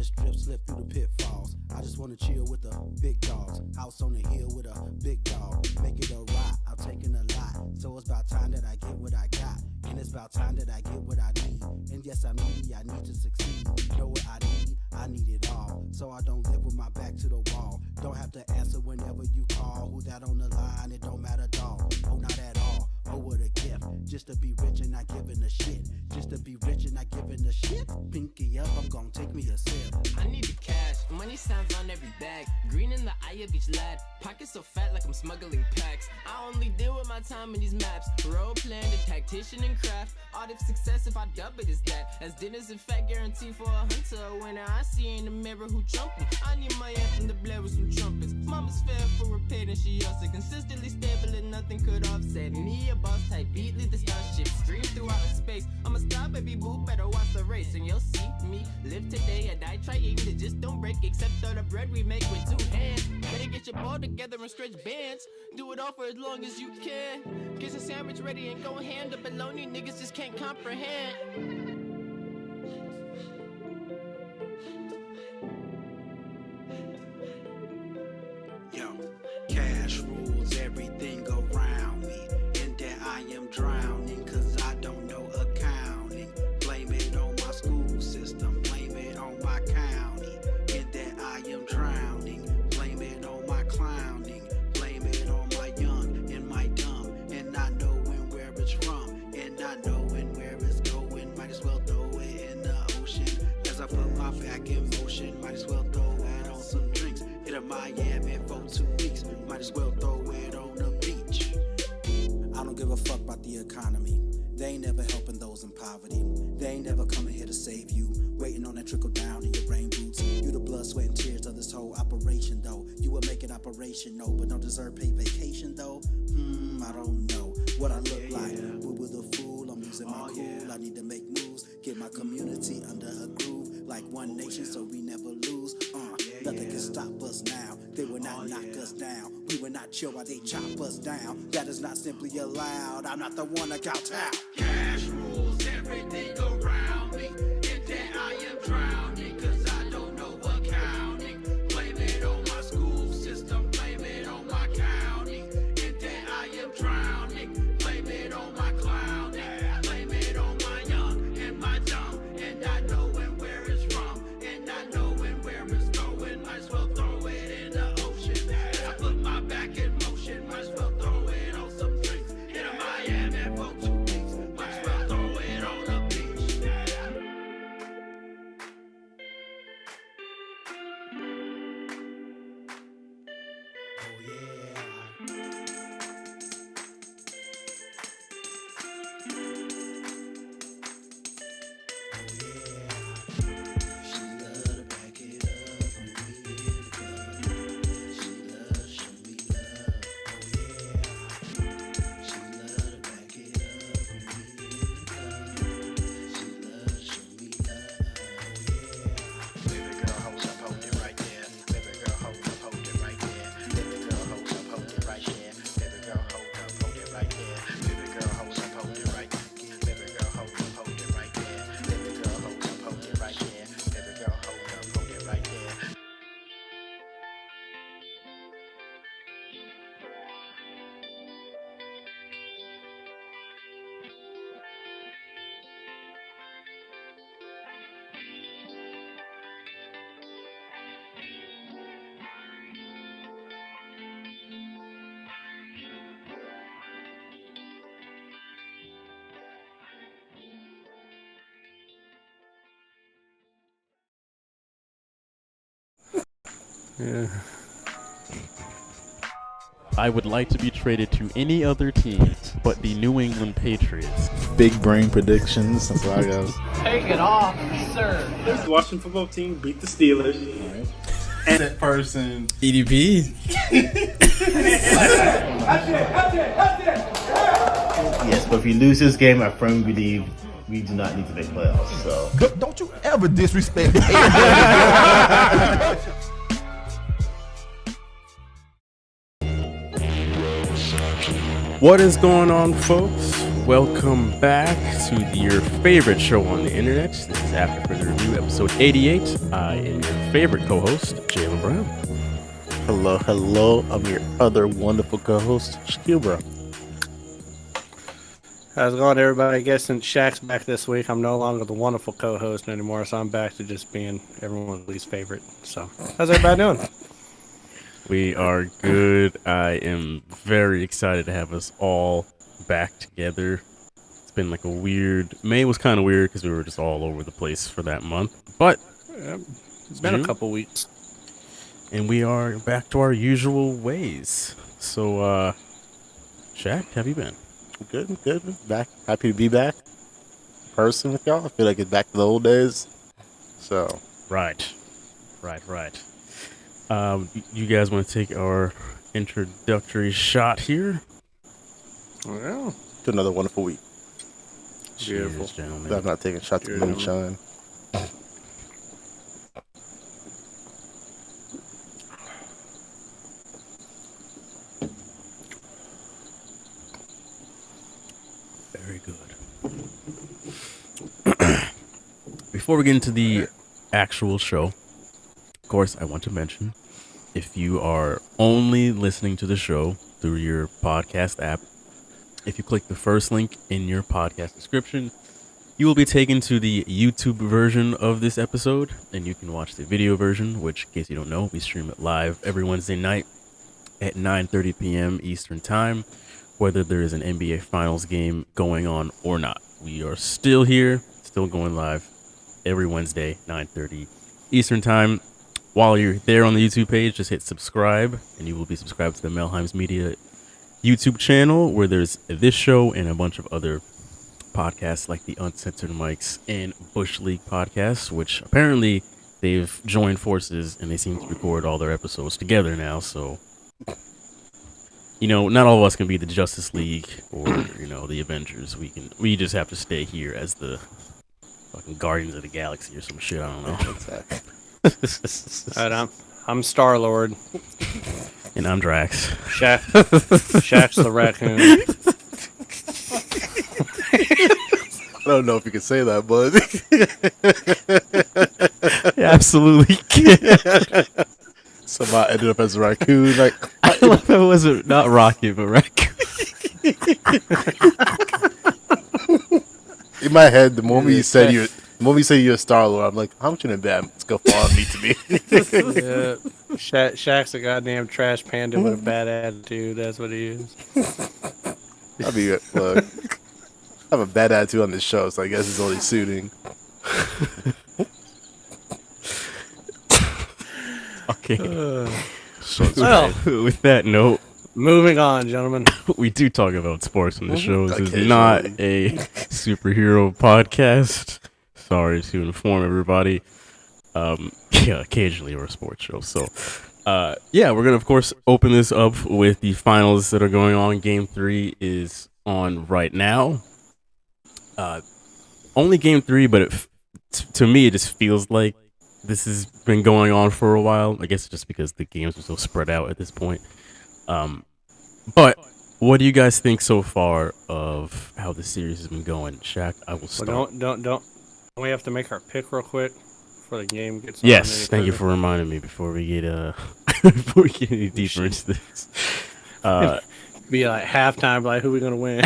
just drip slip through the pitfalls. I just wanna chill with the big dogs. House on the hill with a big dog. Make it a ride, I'm taking a lot. So it's about time that I get what I got. And it's about time that I get what I need. And yes, I'm needy, I need to succeed. Know what I need it all. So I don't live with my back to the wall. Don't have to answer whenever you call. Who that on the line, it don't matter, dog. Oh, not at all. Oh, what a gift. Just to be rich and not giving a shit. Just to be rich and not giving a shit. Pinky up, I'm gonna take me a sip. I need the cash, money signs on every bag. Green in the eye of each lad. Pockets so fat like I'm smuggling packs. I only deal with my time in these maps. Role playing the tactician and craft. Art of success, if I dub it, is that. As dinners in fact guarantee for a hunter. When I see in the mirror who trumping. I need my anthem to blare with some trumpets. Mama's fair for repair and she also consistently stable and nothing could offset me. A boss type beat, lead the starship stream through outer space. I'm a star, baby boo, better watch the race. And you'll see me live today and die trying to just don't break. Except all the bread we make with two hands. Better get your ball together and stretch bands. Do it all for as long as you can. Get your sandwich ready and go hand up alone. You niggas just can't comprehend. Yo, cash rules everything around me. In that I am drowning, cause I don't know accounting. Blame it on my school system, blame it on my county. In that I am drowning, blame it on my clowning. Blame it on my young and my dumb. And not knowing where it's from, and not knowing where it's going. Might as well throw it in the ocean. As I put my back in motion, might as well throw it on some drinks. Hit a Miami for 2 weeks, might as well throw it on the beach. I don't give a fuck about the economy. They ain't never helping those in poverty. They ain't never coming here to save you. Waiting on that trickle down in your rain boots. You the blood, sweat, and tears of this whole operation, though. You will make it operational, but don't deserve paid vacation, though. I don't know what I look like. Boo-boo the fool, I'm losing my cool. I need to make moves, get my community under a groove. Like one nation, so we never lose. Nothing can stop us now. They will not knock us down. We will not chill while they chop us down. That is not simply allowed. I'm not the one to kowtow. Cash rules everything around me. In that I am drowning, cause I don't know accounting. Blame it on my school system, blame it on my county. In that I am drowning, blame it on my clowning. Blame it on my young and my dumb. And not knowing where it's from, and not knowing where it's going. Might as well throw it in the ocean. I put my back in motion, might as well throw it on some drinks. In a Miami for 2 weeks, might as well throw it on the beach. Oh yeah. Yeah. I would like to be traded to any other team but the New England Patriots. Big brain predictions. That's what I got. Take it off, sir. The Washington football team beat the Steelers. Right. And that person. EDP. Yes, but if we lose this game, I firmly believe we do not need to make playoffs. So Don't you ever disrespect What is going on, folks? Welcome back to your favorite show on the internet. This is After Further Review, episode 88. I am your favorite co-host, Jalen Brown. Hello. I'm your other wonderful co-host, Shaquille Brown. How's it going, everybody? I guess since Shaq's back this week, I'm no longer the wonderful co-host anymore, so I'm back to just being everyone's least favorite. So, how's everybody doing? We are good. I am very excited to have us all back together. It's been like a weird... May was kind of weird because we were just all over the place for that month. But It's been a couple weeks. And we are back to our usual ways. So, Shaq, have you been? Good. Back. Happy to be back. In person with y'all. I feel like it's back to the old days. So. Right. You guys want to take our introductory shot here? Well, To another wonderful week. beautiful. Cheers, gentlemen. I'm not taking shots of moonshine. Very good. Before we get into the actual show, of course, I want to mention, if you are only listening to the show through your podcast app, if you click the first link in your podcast description, you will be taken to the YouTube version of this episode, and you can watch the video version, which, in case you don't know, we stream it live every Wednesday night at 9:30 p.m. Eastern Time, whether there is an NBA Finals game going on or not. We are still here, still going live every Wednesday, 9:30 Eastern Time. While you're there on the YouTube page, just hit subscribe, and you will be subscribed to the Melheims Media YouTube channel, where there's this show and a bunch of other podcasts like the Uncensored Mics and Bush League podcasts, which apparently they've joined forces and they seem to record all their episodes together now. So, you know, not all of us can be the Justice League or, you know, the Avengers. We just have to stay here as the fucking Guardians of the Galaxy or some shit. I don't know. Exactly. All right, I'm Star-Lord. And I'm Drax. Shaq's the raccoon. I don't know if you can say that, but Yeah, absolutely. somehow I ended up as a raccoon. Like, I love how it wasn't not Rocket, but Raccoon. in my head, the moment you said you're a Star-Lord, I'm like, how much in a bad Scaffon need to be? Yeah, Shaq's a goddamn trash panda with a bad attitude. That's what he is. I mean, look, I have a bad attitude on this show, so I guess it's only suiting. Okay. Well, With that note, moving on, gentlemen. we do talk about sports on the show. This is not a superhero podcast. Sorry to inform everybody. Yeah, occasionally we're a sports show. So, yeah, we're gonna of course open this up with the finals that are going on. Game 3 is on right now. Only Game 3, but to me it just feels like this has been going on for a while. I guess just because the games are so spread out at this point. But what do you guys think so far of how the series has been going? Shaq, I will start. Well, don't we have to make our pick real quick before the game gets on? Yes, thank you for reminding me before we get before we get any deeper into this. Be like halftime, like who we gonna win?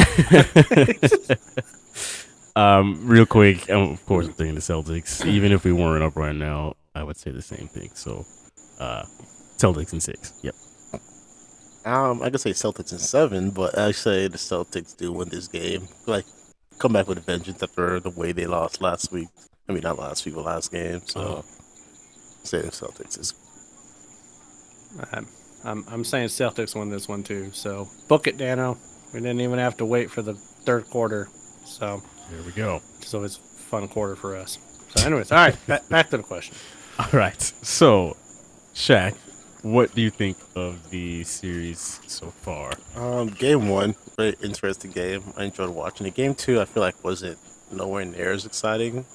Real quick, of course I'm thinking the Celtics. Even if we weren't up right now, I would say the same thing. So, Celtics in 6. Yep. I could say Celtics in 7, but I say the Celtics do win this game. Like, come back with a vengeance after the way they lost last week. I mean, not last week, but last game. So, say the Celtics is. I'm saying Celtics win this one too. So book it, Dano. We didn't even have to wait for the third quarter. So There we go. So it's a fun quarter for us. So, anyways, all right, back to the question. All right. So, Shaq, what do you think of the series so far? Game 1, very interesting game. I enjoyed watching it. Game 2, I feel like wasn't nowhere near as exciting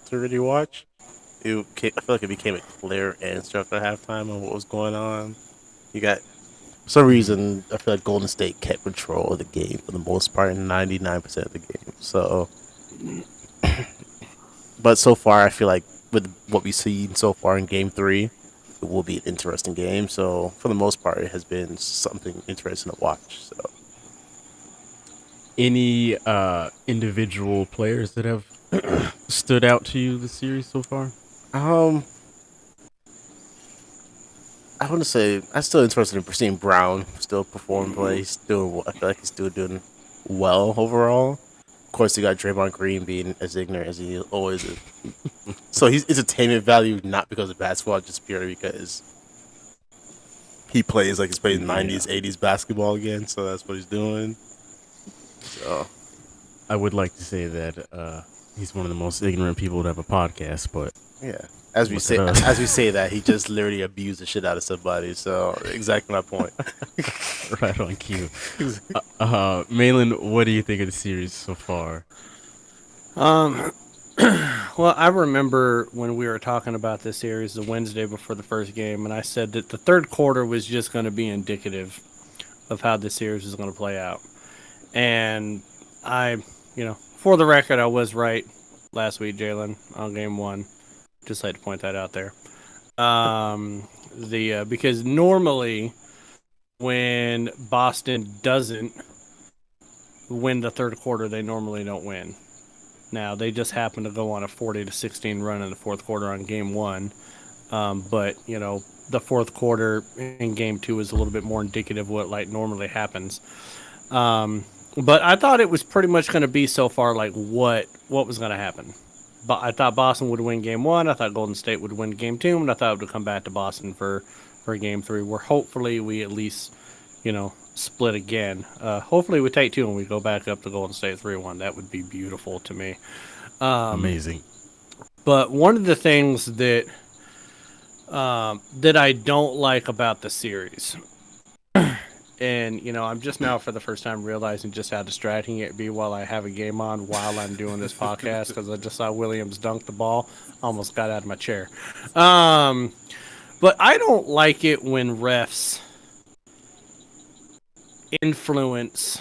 to really watch. I feel like it became a clear answer after halftime on what was going on. You got For some reason, I feel like Golden State kept control of the game for the most part, 99% of the game. So, but so far, I feel like with what we've seen so far in Game 3, it will be an interesting game. So, for the most part, it has been something interesting to watch. So, Any individual players that have stood out to you this series so far? I want to say I'm still interested in seeing Brown still perform play. He's doing. I feel like he's still doing well overall. Of course, you got Draymond Green being as ignorant as he always is. So he's entertainment value not because of basketball, just purely because he plays like he's playing 90s, 80s basketball again. So that's what he's doing. So I would like to say that he's one of the most ignorant people to have a podcast, but yeah, as we Look say, it up. as we say that he just literally abused the shit out of somebody. So exactly my point. right on cue. Malin, what do you think of the series so far? Well, I remember when we were talking about this series the Wednesday before the first game, and I said that the third quarter was just going to be indicative of how the series is going to play out. And for the record, I was right last week, Jalen, on game one. Just like to point that out there. Because normally when Boston doesn't win the third quarter, they normally don't win. Now, they just happen to go on a 40-16 run in the fourth quarter on game one. But, the fourth quarter in game two is a little bit more indicative of what normally happens. But I thought it was pretty much going to be so far like what was going to happen. But I thought Boston would win game one. I thought Golden State would win game two. And I thought it would come back to Boston for game three, where hopefully we at least, split again. Hopefully we take two and we go back up to Golden State 3-1. That would be beautiful to me. Amazing. But one of the things that I don't like about the series, and I'm just now for the first time realizing just how distracting it be while I have a game on while I'm doing this podcast, because I just saw Williams dunk the ball, almost got out of my chair. But I don't like it when refs influence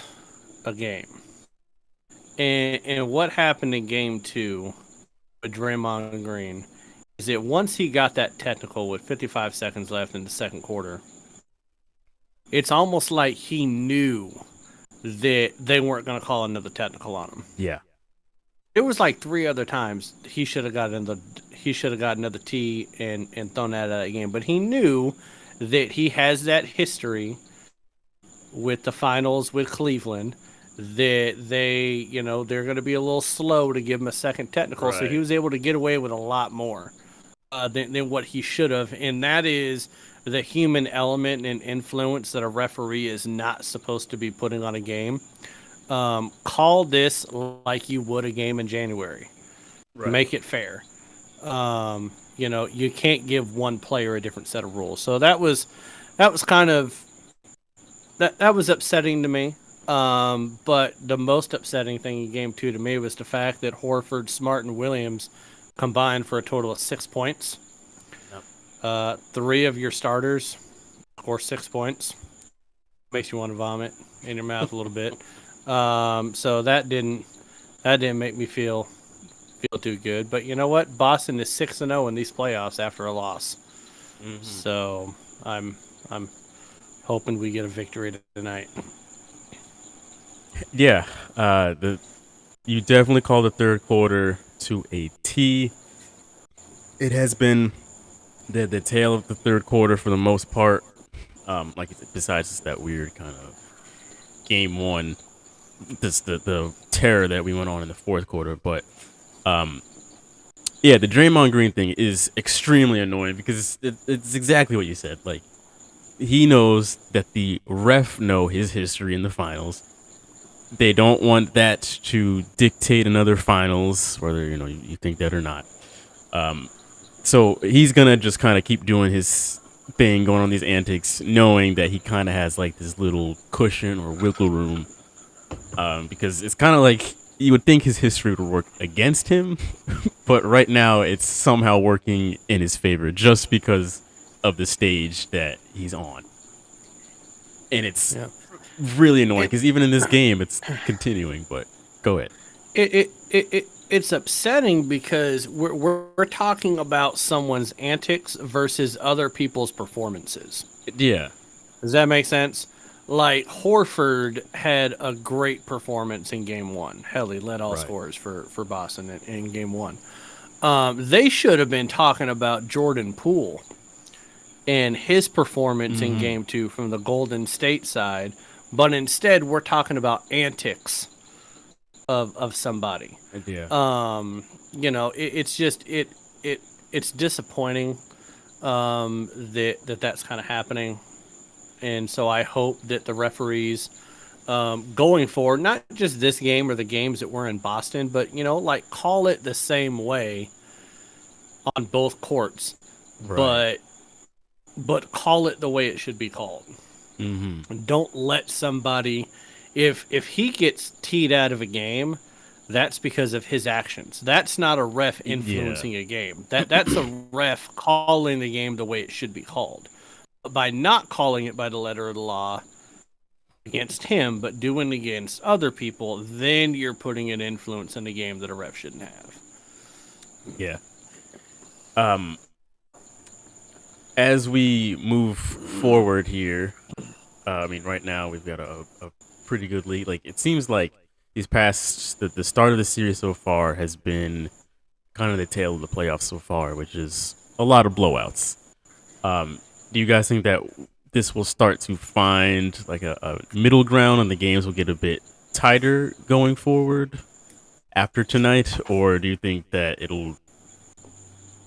a game. And what happened in game two with Draymond Green is that once he got that technical with 55 seconds left in the second quarter, it's almost like he knew that they weren't going to call another technical on him. Yeah. It was like three other times he should have got another tee and thrown that out of the game. But he knew that he has that history with the finals with Cleveland, that they're going to be a little slow to give him a second technical. Right. So he was able to get away with a lot more than what he should have. And that is the human element and influence that a referee is not supposed to be putting on a game. Call this like you would a game in January. Right. Make it fair. You can't give one player a different set of rules. So that was kind of that was upsetting to me. But the most upsetting thing in game two to me was the fact that Horford, Smart, and Williams combined for a total of 6 points. Yep. Three of your starters score 6 points. Makes you want to vomit in your mouth a little bit. So that didn't make me feel too good. But you know what? Boston is 6-0 in these playoffs after a loss. Mm-hmm. So I'm hoping we get a victory tonight. Yeah, you definitely called the third quarter to a T. It has been the tail of the third quarter for the most part. Like besides just that weird kind of game one, the terror that we went on in the fourth quarter. But the Draymond Green thing is extremely annoying because it's exactly what you said. Like, he knows that the ref know his history in the finals. They don't want that to dictate another finals, whether you think that or not. So he's gonna just kind of keep doing his thing, going on these antics, knowing that he kind of has like this little cushion or wiggle room, because it's kind of like you would think his history would work against him, but right now it's somehow working in his favor just because of the stage that he's on. And it's Yeah. really annoying because even in this game, it's continuing. But go ahead. It's upsetting because we're talking about someone's antics versus other people's performances. Yeah. Does that make sense? Like Horford had a great performance in game one. Hell, he led all Right. scorers for Boston in game one. They should have been talking about Jordan Poole and his performance in game two from the Golden State side, but instead we're talking about antics of somebody. Yeah. It's just it's disappointing that's kind of happening, and so I hope that the referees going forward, not just this game or the games that were in Boston, but like call it the same way on both courts, Right. but call it the way it should be called. Don't let somebody, if he gets teed out of a game, that's because of his actions. That's not a ref influencing a game. That's a ref calling the game the way it should be called. By not calling it by the letter of the law against him, but doing it against other people, then you're putting an influence in the game that a ref shouldn't have. Yeah. As we move forward here, right now we've got a pretty good lead. Like it seems like these past the start of the series so far has been kind of the tail of the playoffs so far, which is a lot of blowouts. Do you guys think that this will start to find like a middle ground and the games will get a bit tighter going forward after tonight, or do you think that it'll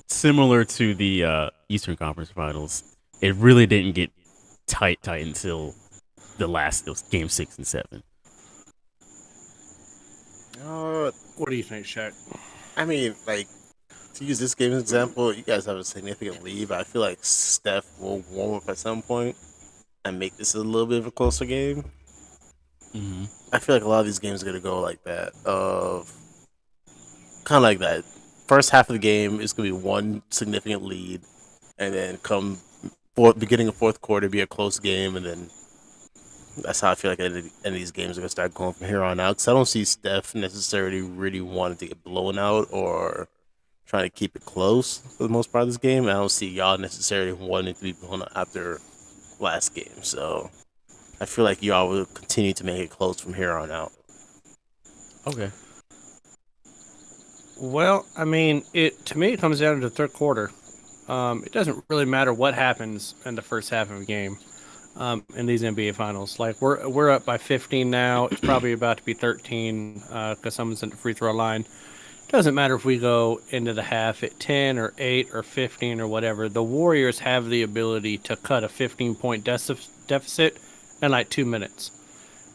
similar to the Eastern Conference Finals? It really didn't get tight until the last. It was Game 6 and 7. What do you think, Shaq? I mean, like, to use this game as an example, you guys have a significant lead, but I feel like Steph will warm up at some point and make this a little bit of a closer game. I feel like a lot of these games are going to go like that. Kind of like that. First half of the game is going to be one significant lead, and then beginning of fourth quarter, be a close game, and then that's how I feel like any of these games are going to start going from here on out. Because I don't see Steph necessarily really wanting to get blown out or trying to keep it close for the most part of this game. And I don't see y'all necessarily wanting to be blown out after last game. So I feel like y'all will continue to make it close from here on out. Okay. Well, I mean, to me it comes down to the third quarter. It doesn't really matter what happens in the first half of a game in these NBA finals. Like we're up by 15 now. It's probably about to be 13 because someone's in the free throw line. It doesn't matter if we go into the half at 10 or 8 or 15 or whatever. The Warriors have the ability to cut a 15-point deficit in like 2 minutes.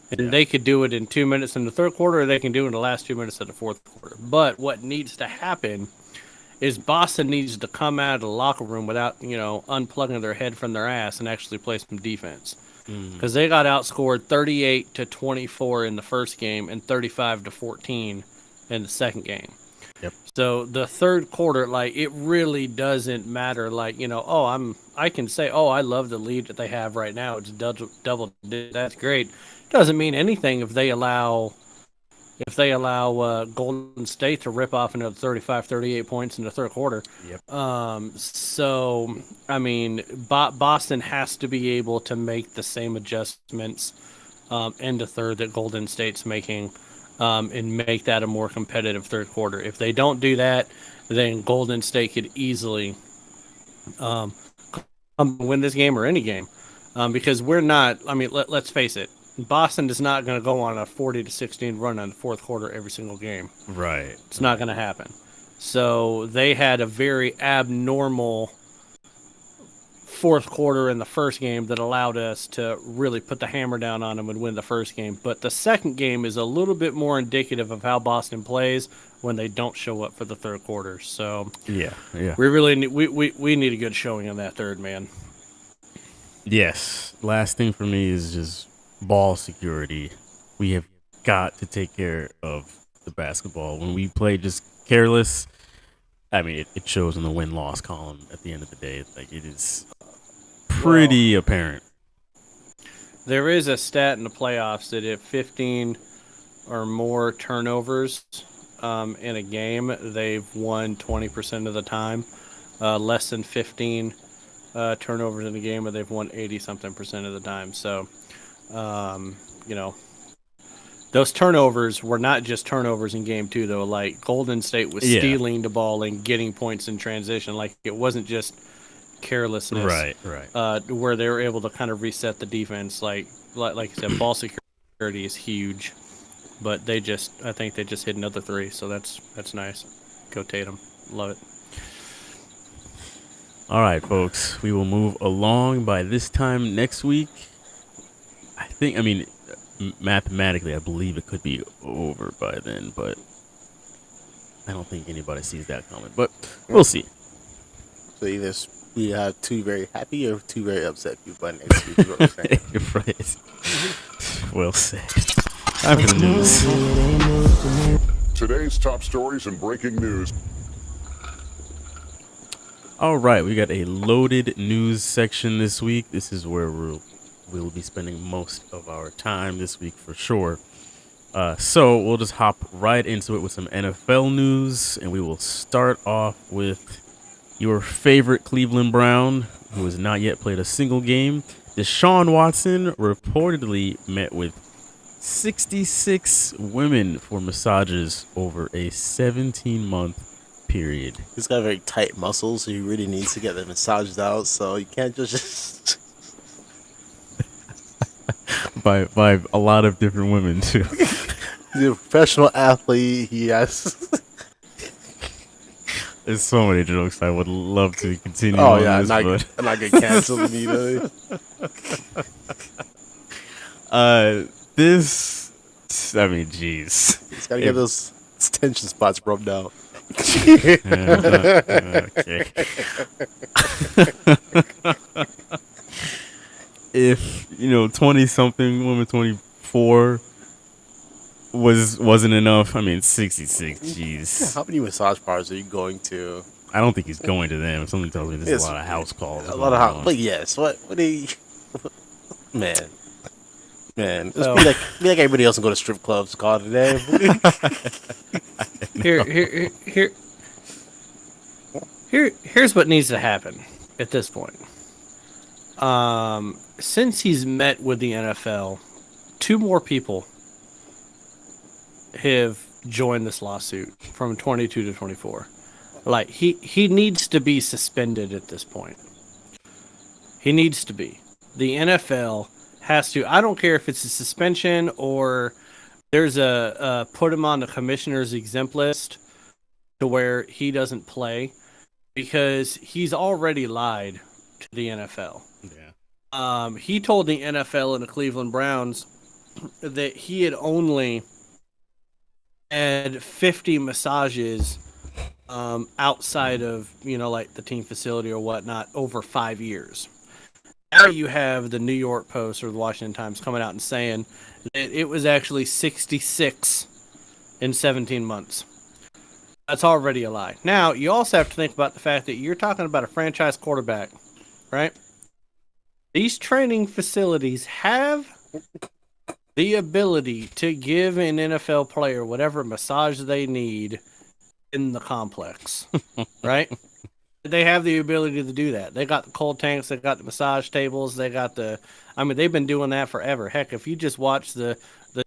And they could do it in 2 minutes in the third quarter, or they can do it in the last 2 minutes of the fourth quarter. But what needs to happen is Boston needs to come out of the locker room without, unplugging their head from their ass and actually play some defense. Because they got outscored 38-24 in the first game and 35-14 in the second game. Yep. So the third quarter, like, it really doesn't matter. Like, I can say, I love the lead that they have right now. It's double. That's great. Doesn't mean anything if they allow Golden State to rip off another 35, 38 points in the third quarter. Yep. So, I mean, Boston has to be able to make the same adjustments in the third that Golden State's making and make that a more competitive third quarter. If they don't do that, then Golden State could easily win this game or any game because we're not – I mean, let's face it. Boston is not going to go on a 40-16 run on the fourth quarter every single game. Right. It's not going to happen. So they had a very abnormal fourth quarter in the first game that allowed us to really put the hammer down on them and win the first game. But the second game is a little bit more indicative of how Boston plays when they don't show up for the third quarter. So yeah. we really need, we need a good showing in that third, man. Yes. Last thing for me is just ball security. We have got to take care of the basketball. When we play just careless, I mean, it shows in the win-loss column at the end of the day. Like, it is pretty apparent. There is a stat in the playoffs that if 15 or more turnovers in a game, they've won 20% of the time. Less than 15 turnovers in a game, and they've won 80-something% of the time. So, you know, those turnovers were not just turnovers in game 2, though. Like, Golden State was stealing the ball and getting points in transition. Like, it wasn't just carelessness. Right. Where they were able to kind of reset the defense. Like I said, ball security is huge. But I think they just hit another 3, so that's nice. Go Tatum. Love it. All right, folks. We will move along. By this time next week, mathematically, I believe it could be over by then, but I don't think anybody sees that coming. But we'll see. So either we have 2 very happy or 2 very upset people by next week. Is what we're saying. Right. Well said. Time for the news. Today's top stories and breaking news. All right, we got a loaded news section this week. This is where we'll be spending most of our time this week for sure. So we'll just hop right into it with some NFL news, and we will start off with your favorite Cleveland Brown, who has not yet played a single game. Deshaun Watson reportedly met with 66 women for massages over a 17-month period. He's got very tight muscles, so he really needs to get them massaged out. So you can't just by a lot of different women too. He's a professional athlete. He has. There's so many jokes I would love to continue. Oh on yeah, this, I'm not get canceled immediately. Jeez. He's gotta get those tension spots rubbed out. Okay. If 20-something woman, 24 wasn't enough. 66. Jeez. How many massage parlors are you going to? I don't think he's going to them. Something tells me there's a lot of house calls. A lot of house. But yes, what are you? Man, just be like everybody else and go to strip clubs. Call it a day. Here's what needs to happen at this point. Since he's met with the NFL, 2 more people have joined this lawsuit from 22 to 24. Like, he needs to be suspended at this point. He needs to be. The NFL has to. I don't care if it's a suspension or there's a put him on the commissioner's exempt list to where he doesn't play, because he's already lied to the NFL. Yeah. He told the NFL and the Cleveland Browns that he had only had 50 massages outside of, like the team facility or whatnot over 5 years. Now you have the New York Post or the Washington Times coming out and saying that it was actually 66 in 17 months. That's already a lie. Now, you also have to think about the fact that you're talking about a franchise quarterback, right? These training facilities have the ability to give an NFL player whatever massage they need in the complex, right? They have the ability to do that. They got the cold tanks, they got the massage tables, they got they've been doing that forever. Heck, if you just watch the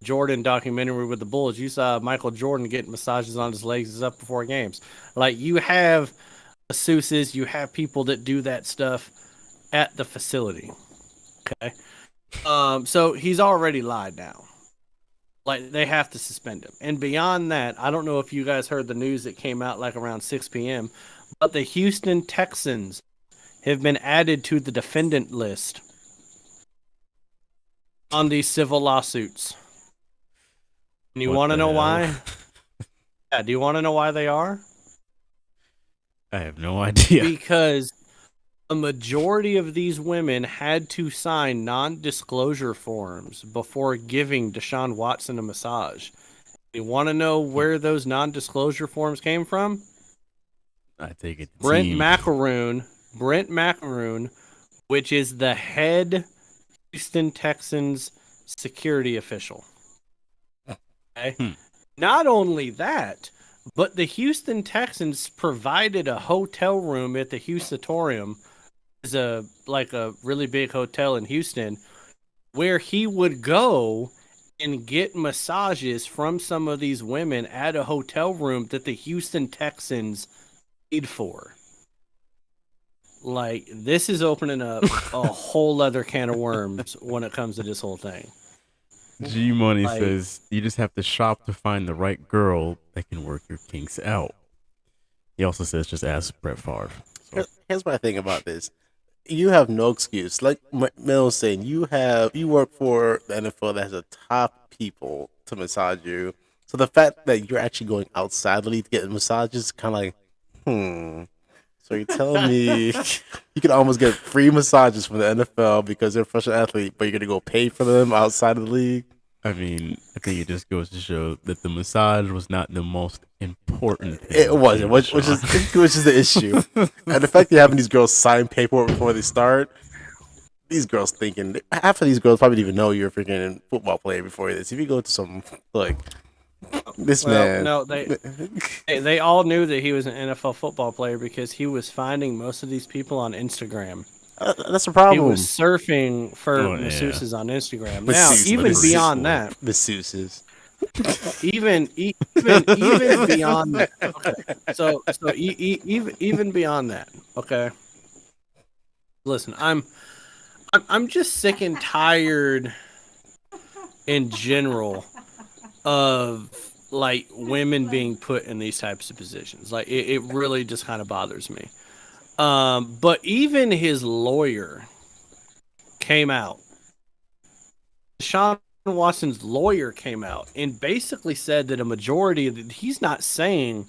Jordan documentary with the Bulls, you saw Michael Jordan getting massages on his legs up before games. Like, you have masseuses, you have people that do that stuff at the facility. Okay. So he's already lied now. Like, they have to suspend him. And beyond that, I don't know if you guys heard the news that came out like around 6 p.m., but the Houston Texans have been added to the defendant list on these civil lawsuits. And you want to know why? Yeah, do you want to know why they are? I have no idea. Because a majority of these women had to sign non-disclosure forms before giving Deshaun Watson a massage. You want to know where those non-disclosure forms came from? I take it. Brent McElroon, which is the head Houston Texans security official. Okay. Hmm. Not only that, but the Houston Texans provided a hotel room at the Houstotorium, is a really big hotel in Houston, where he would go and get massages from some of these women at a hotel room that the Houston Texans paid for. Like, this is opening up a whole other can of worms when it comes to this whole thing. G Money Like- says you just have to shop to find the right girl that can work your kinks out. He also says just ask Brett Favre. So, Here's my thing about this. You have no excuse. Like Mel was saying, you work for the NFL that has the top people to massage you. So the fact that you're actually going outside the league to get massages is kind of like, So you're telling me you can almost get free massages from the NFL because they're a professional athlete, but you're going to go pay for them outside of the league? I mean, I think it just goes to show that the massage was not the most important thing. It wasn't, which is the issue. And the fact that you're having these girls sign paperwork before they start, these girls thinking, half of these girls probably didn't even know you're a freaking football player before this. If you go to some, like, this man. No, they all knew that he was an NFL football player because he was finding most of these people on Instagram. That's the problem. He was surfing for masseuses on Instagram. Now, even beyond that, masseuses. Even beyond that. Okay. So even beyond that. Okay. Listen, I'm just sick and tired in general of like women being put in these types of positions. Like it really just kind of bothers me. But even his lawyer came out. Deshaun Watson's lawyer came out and basically said that a majority of he's not saying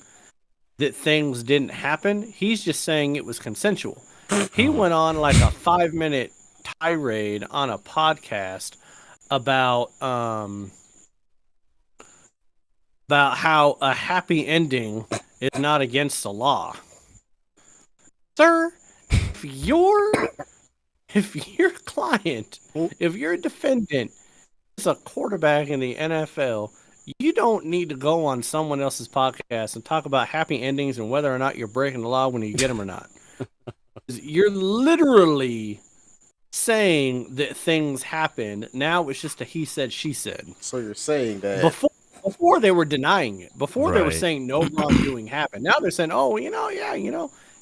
that things didn't happen. He's just saying it was consensual. He went on like a 5-minute tirade on a podcast about how a happy ending is not against the law. Sir, if your client, if your defendant is a quarterback in the NFL, you don't need to go on someone else's podcast and talk about happy endings and whether or not you're breaking the law when you get them or not. You're literally saying that things happen. Now it's just a he said, she said. So you're saying that before they were denying it. Before they were Right. saying no wrongdoing happened. Now they're saying, oh,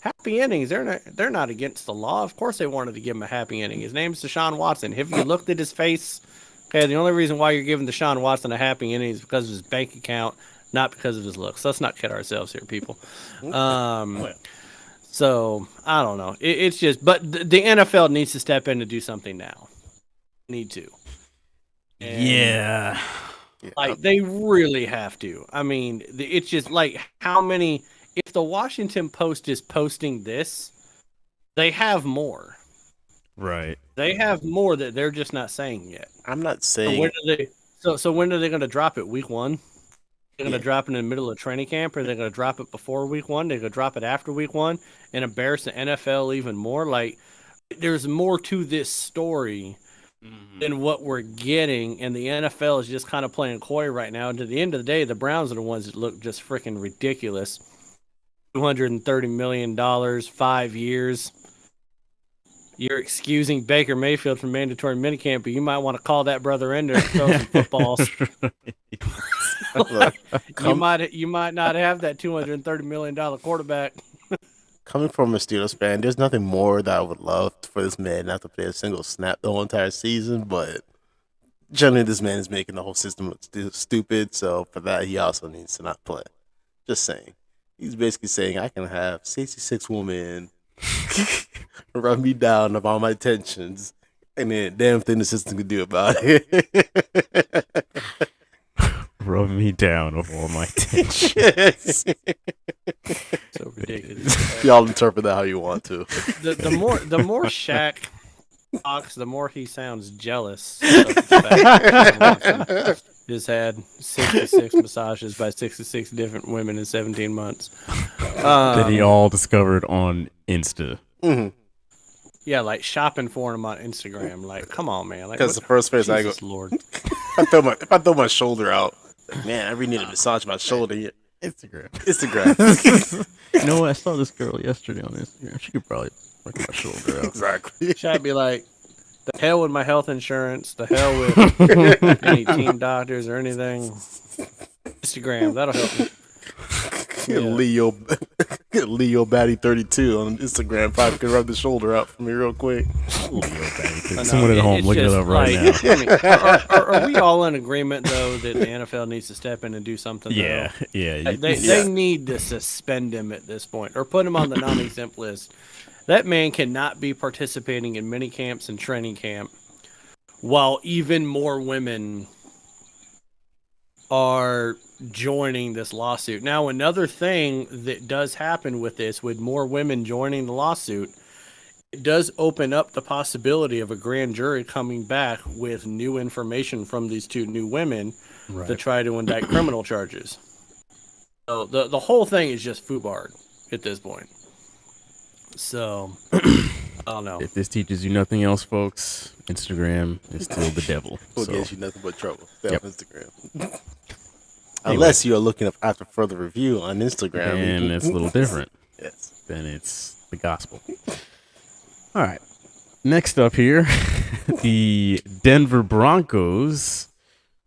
happy endings. They're not against the law. Of course they wanted to give him a happy ending. His name's Deshaun Watson. Have you looked at his face? Okay, the only reason why you're giving Deshaun Watson a happy ending is because of his bank account, not because of his looks. Let's not kid ourselves here, people. So I don't know. It's just, but the NFL needs to step in to do something now. Need to. And yeah. like they really have to. I mean, it's just like how many. If the Washington Post is posting this, they have more. Right. They have more that they're just not saying yet. I'm not So saying when are they going to drop it? Week 1? They're going to drop it in the middle of training camp, or they're going to drop it before week 1? They're going to drop it after week 1 and embarrass the NFL even more. Like, there's more to this story than what we're getting, and the NFL is just kind of playing coy right now. And to the end of the day, the Browns are the ones that look just freaking ridiculous. $230 million, 5 years. You're excusing Baker Mayfield from mandatory minicamp, but you might want to call that brother in to throw some footballs. look, You might not have that $230 million quarterback. coming from a Steelers fan, there's nothing more that I would love for this man not to play a single snap the whole entire season, but generally this man is making the whole system look stupid, so for that he also needs to not play. Just saying. He's basically saying I can have 66 women run me down of all my tensions, and then damn thing the system can do about it. Rub me down of all my tensions. So ridiculous. Y'all interpret that how you want to. The more Shaq talks, the more he sounds jealous. Of the fact that just had 66 massages by 66 different women in 17 months. That he all discovered on Insta. Mm-hmm. Yeah, like shopping for him on Instagram. Like, come on, man. Like, Because the first place I go, Jesus Lord. if I throw my shoulder out, like, man, I really need to massage my shoulder. Yeah. Instagram. Instagram. You know what? I saw this girl yesterday on Instagram. She could probably work my shoulder out. Exactly. Should I be like, the hell with my health insurance, the hell with any team doctors or anything. Instagram, that'll help me. Get Leo, get Leo Batty 32 on Instagram. Probably can rub the shoulder out for me real quick. Someone at home, look it up right now. I mean, are we all in agreement though that the NFL needs to step in and do something? Yeah, though? yeah. They need to suspend him at this point, or put him on the non-exempt list. That man cannot be participating in mini camps and training camp, while even more women are joining this lawsuit. Now, another thing that does happen with this, with more women joining the lawsuit, it does open up the possibility of a grand jury coming back with new information from these two new women to try to indict criminal charges. So the whole thing is just foobarred at this point. So, I don't know. If this teaches you nothing else, folks, Instagram is still the devil. Will So, get you nothing but trouble. Stay Yep. on Instagram. Unless you are looking up after further review on Instagram. and it's a little different. Yes. Then it's the gospel. All right. Next up here, the Denver Broncos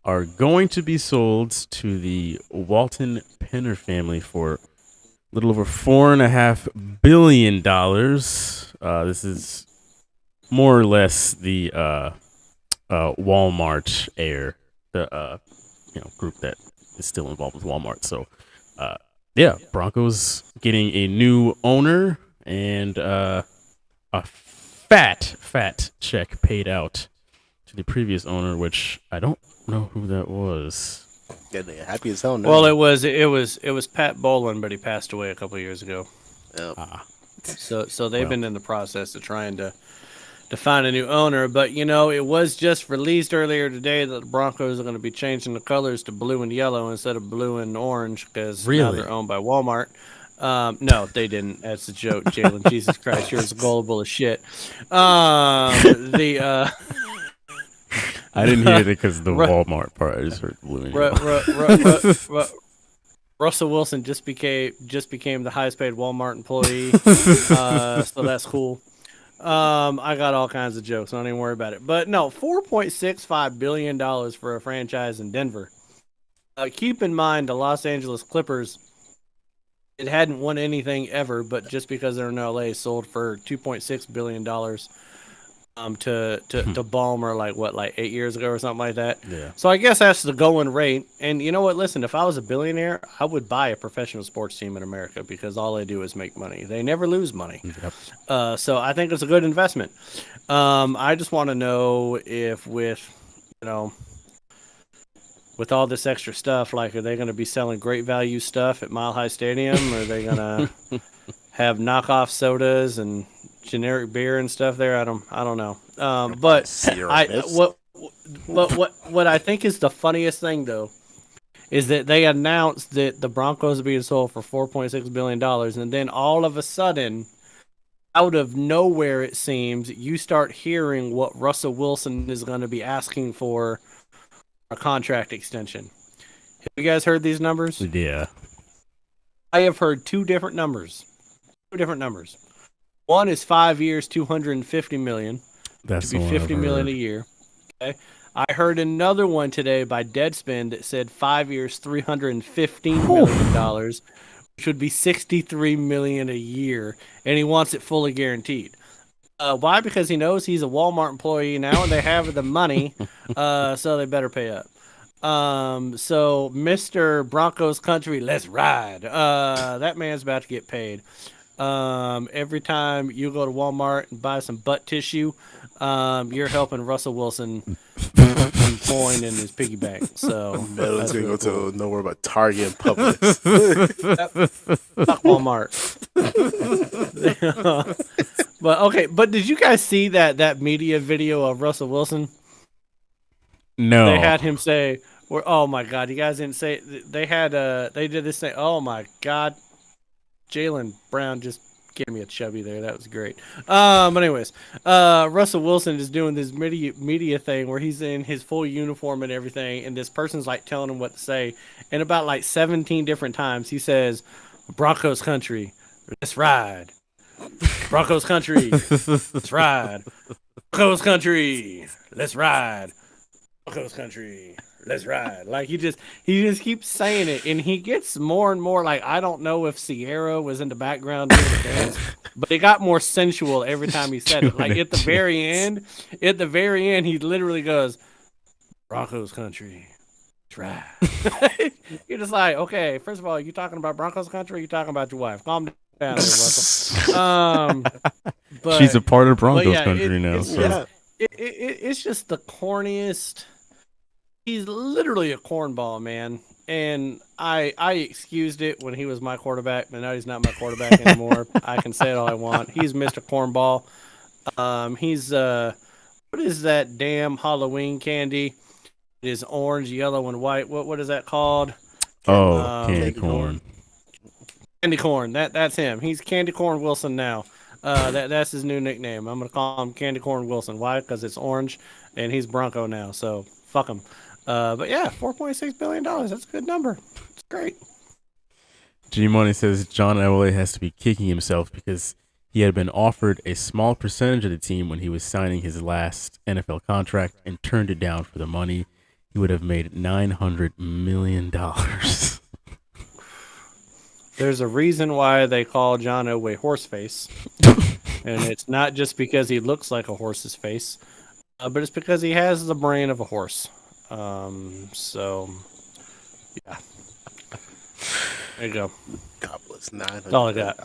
are going to be sold to the Walton Penner family for a little over $4.5 billion. This is more or less the Walmart heir, the group that is still involved with Walmart. So, yeah, Broncos getting a new owner and a fat check paid out to the previous owner, which I don't know who that was. Yeah, they're happy as hell now. Well, it was Pat Bolin, but he passed away a couple of years ago. So they've been in the process of trying to find a new owner. But it was just released earlier today that the Broncos are going to be changing the colors to blue and yellow instead of blue and orange because now they're owned by Walmart. No, they didn't. That's a joke, Jalen. Jesus Christ, you're as gullible as shit. I didn't hear it because of the Walmart part. I just heard blue and yellow. Russell Wilson just became the highest paid Walmart employee, so that's cool. I got all kinds of jokes. Don't even worry about it. But no, $4.65 billion for a franchise in Denver. Keep in mind the Los Angeles Clippers. It hadn't won anything ever, but just because they're in LA, sold for $2.6 billion to Ballmer like 8 years ago or something like that. Yeah. So I guess that's the going rate. And you know what? Listen, if I was a billionaire, I would buy a professional sports team in America because all they do is make money. They never lose money. Yep. So I think it's a good investment. I just want to know if with all this extra stuff, like, are they going to be selling great value stuff at Mile High Stadium? Or are they going to have knockoff sodas and generic beer and stuff there? I don't know. But what I think is the funniest thing though is that they announced that the Broncos are being sold for $4.6 billion, and then all of a sudden, out of nowhere, it seems you start hearing what Russell Wilson is going to be asking for a contract extension. Have you guys heard these numbers? Yeah. I have heard two different numbers. One is 5 years, $250 million. That's to be $50 million a year. Okay. I heard another one today by Deadspin that said 5 years, $315 million, which would be $63 million a year, and he wants it fully guaranteed. Why? Because he knows he's a Walmart employee now, and they have the money, so they better pay up. So Mr. Broncos Country, let's ride. That man's about to get paid. Every time you go to Walmart and buy some butt tissue, you're helping Russell Wilson some coin in his piggy bank. So Metal's gonna go to nowhere but Target and Publix. Fuck Walmart. But did you guys see that media video of Russell Wilson? No. They had him say, "Oh my God, you guys didn't say." They did this thing. Oh my God, Jalen Brown just Gave me a chubby there. That was great. But anyways, Russell Wilson is doing this media thing where he's in his full uniform and everything, and this person's like telling him what to say. And about like 17 different times, he says, "Broncos country, let's ride. Broncos country, let's ride. Broncos country, let's ride. Broncos country, let's ride." Like he just keeps saying it, and he gets more and more like, I don't know if Sierra was in the background doing the dance, but it got more sensual every time he said it. Like at the very end, he literally goes, "Broncos country, let's ride." You're just like, okay, first of all, you talking about Broncos country? Or you talking about your wife? Calm down there, Russell. But She's a part of Broncos yeah, country now. So. It's just the corniest. He's literally a cornball, man. And I excused it when he was my quarterback, but now he's not my quarterback anymore. I can say it all I want. He's Mr. Cornball. He's what is that damn Halloween candy? It is orange, yellow, and white. What is that called? Candy corn. Candy corn. That's him. He's Candy Corn Wilson now. That's his new nickname. I'm gonna call him Candy Corn Wilson. Why? Because it's orange, and he's Bronco now. So fuck him. But yeah, $4.6 billion. That's a good number. It's great. G Money says John Elway has to be kicking himself because he had been offered a small percentage of the team when he was signing his last NFL contract and turned it down for the money. He would have made $900 million. There's a reason why they call John Elway Horseface. And it's not just because he looks like a horse's face, but it's because he has the brain of a horse. So, yeah. There you go. God bless. 900. That's all I got.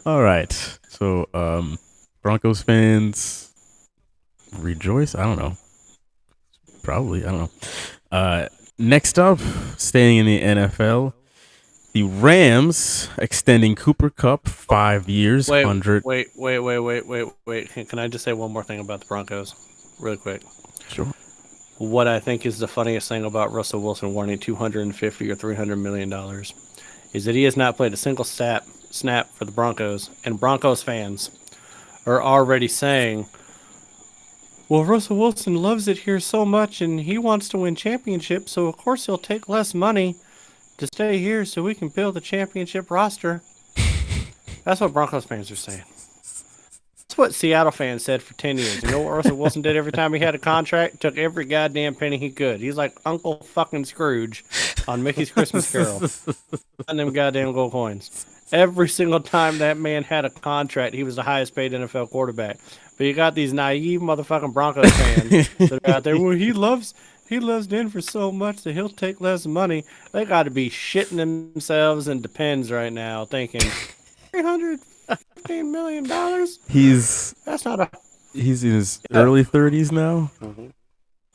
All right. So, Broncos fans rejoice. I don't know. Probably. I don't know. Next up, staying in the NFL, the Rams extending Cooper Kupp 5 years, Wait. 100. Wait. Can I just say one more thing about the Broncos, really quick? Sure. What I think is the funniest thing about Russell Wilson wanting $250 or $300 million is that he has not played a single snap for the Broncos, and Broncos fans are already saying, well, Russell Wilson loves it here so much, and he wants to win championships, so of course he'll take less money to stay here so we can build a championship roster. That's what Broncos fans are saying. That's what Seattle fans said for 10 years. You know what Russell Wilson did every time he had a contract? Took every goddamn penny he could. He's like Uncle fucking Scrooge on Mickey's Christmas Carol. And them goddamn gold coins. Every single time that man had a contract, he was the highest paid NFL quarterback. But you got these naive motherfucking Broncos fans that are out there. Well, he loves Denver so much that he'll take less money. They got to be shitting themselves in the pens right now, thinking $315 million. That's not a. He's in his early 30s now. Mm-hmm.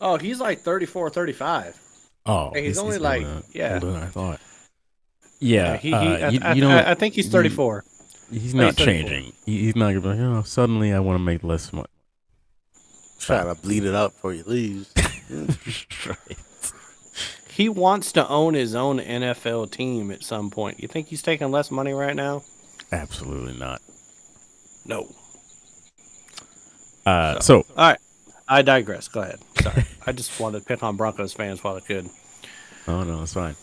Oh, he's like 34, 35. Oh, And he's only like older yeah. than I thought. Yeah, I think he's 34. He's not 34. changing. He's not gonna be like, suddenly I want to make less money. Trying to bleed it out before he leaves. Right. He wants to own his own NFL team at some point. You think he's taking less money right now? Absolutely not. No. So All right. I digress. Go ahead. Sorry. I just wanted to pick on Broncos fans while I could. oh no, it's fine.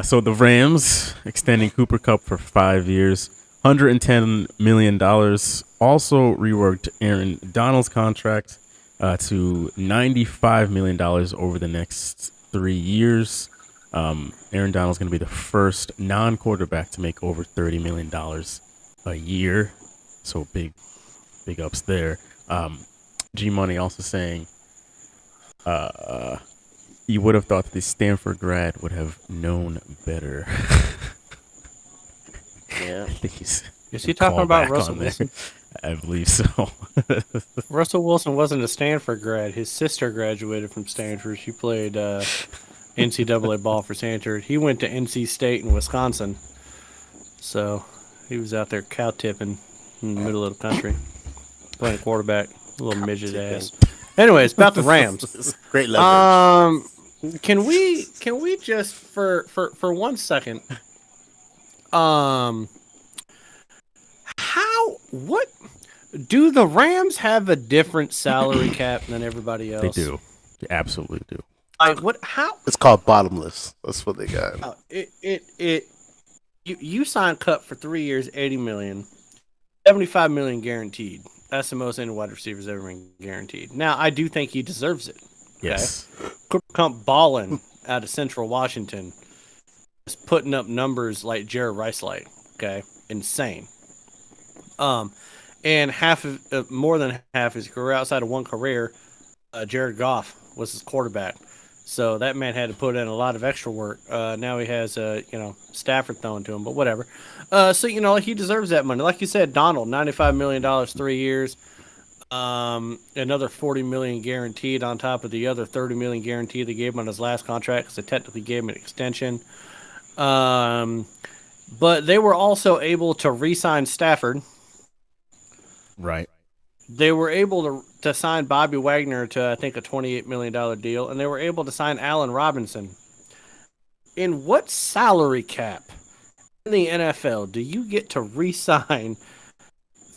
So the Rams extending Cooper Kupp for 5 years, $110 million. Also reworked Aaron Donald's contract to $95 million over the next 3 years. Aaron Donald's going to be the first non-quarterback to make over $30 million a year. So big ups there. G Money also saying, you would have thought that the Stanford grad would have known better. Yeah. Is he talking about Russell Wilson? I believe so. Russell Wilson wasn't a Stanford grad. His sister graduated from Stanford. She played NCAA ball for Stanford. He went to NC State in Wisconsin. So he was out there cow tipping in the middle of the country, playing quarterback, little midget ass. Anyways, about the Rams. Great leverage. Can we just for 1 second, what do the Rams have a different salary cap than everybody else? They do. They absolutely do. Like what? How? It's called bottomless. That's what they got. You signed cut for 3 years, $80 million, $75 million guaranteed. That's the most any wide receiver's ever been guaranteed. Now, I do think he deserves it. Okay? Yes. Cooper Kupp balling out of Central Washington is putting up numbers like Jared Rice like. Okay, insane. And more than half his career, outside of one career, Jared Goff was his quarterback. So that man had to put in a lot of extra work. Now he has, Stafford throwing to him, but whatever. So he deserves that money. Like you said, Donald, $95 million, 3 years. Another $40 million guaranteed on top of the other $30 million guarantee they gave him on his last contract because they technically gave him an extension. But they were also able to re-sign Stafford. Right. They were able to sign Bobby Wagner to, I think, a $28 million deal, and they were able to sign Allen Robinson. In what salary cap in the NFL do you get to re-sign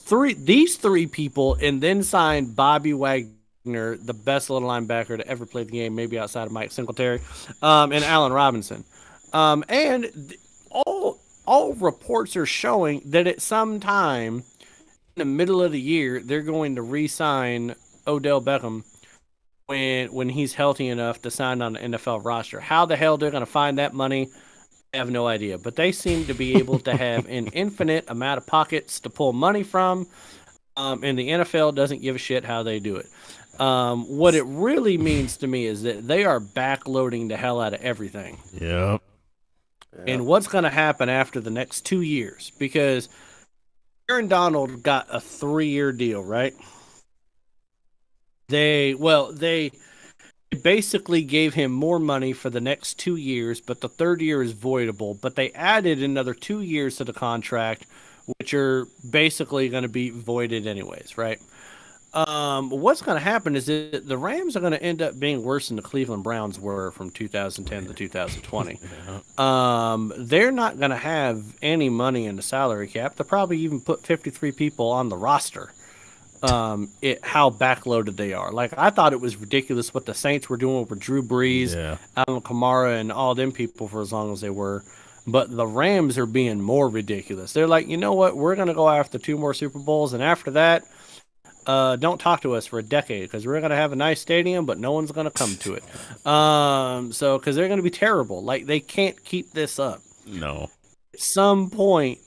these three people and then sign Bobby Wagner, the best little linebacker to ever play the game, maybe outside of Mike Singletary, and Allen Robinson? All reports are showing that at some time in the middle of the year, they're going to re-sign Odell Beckham when he's healthy enough to sign on the NFL roster. How the hell they're going to find that money, I have no idea. But they seem to be able to have an infinite amount of pockets to pull money from, and the NFL doesn't give a shit how they do it. What it really means to me is that they are backloading the hell out of everything. Yep. And what's going to happen after the next 2 years? Because Aaron Donald got a 3-year deal, right? They basically gave him more money for the next 2 years, but the third year is voidable. But they added another 2 years to the contract, which are basically going to be voided anyways, right? What's going to happen is that the Rams are going to end up being worse than the Cleveland Browns were from 2010 to 2020. They're not going to have any money in the salary cap. They'll probably even put 53 people on the roster. How backloaded they are. Like, I thought it was ridiculous what the Saints were doing with Drew Brees, Alvin Kamara, and all them people for as long as they were. But the Rams are being more ridiculous. They're like, you know what? We're going to go after 2 more Super Bowls, and after that, don't talk to us for a decade because we're going to have a nice stadium, but no one's going to come to it. Because they're going to be terrible. Like, they can't keep this up. No. At some point,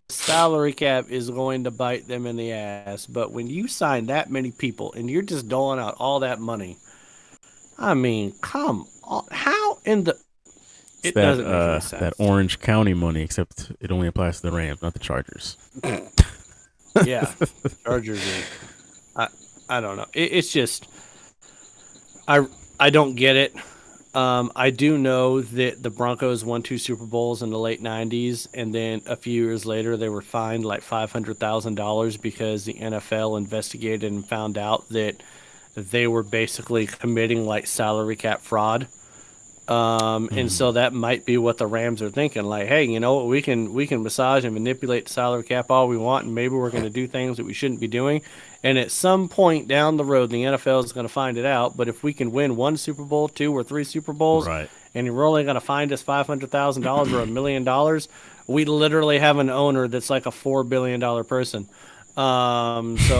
the salary cap is going to bite them in the ass. But when you sign that many people and you're just doling out all that money, I mean, come on. How in the... It doesn't make any sense. That Orange County money, except it only applies to the Rams, not the Chargers. Yeah, Chargers. I don't know. It's just I don't get it. I do know that the Broncos won 2 Super Bowls in the late '90s, and then a few years later they were fined like $500,000 because the NFL investigated and found out that they were basically committing like salary cap fraud. And so that might be what the Rams are thinking. Like, hey, you know what? We can massage and manipulate the salary cap all we want, and maybe we're going to do things that we shouldn't be doing. And at some point down the road, the NFL is going to find it out. But if we can win 1 Super Bowl, 2 or 3 Super Bowls, right, and you're only going to find us $500,000 or $1 million, we literally have an owner that's like a $4 billion person. So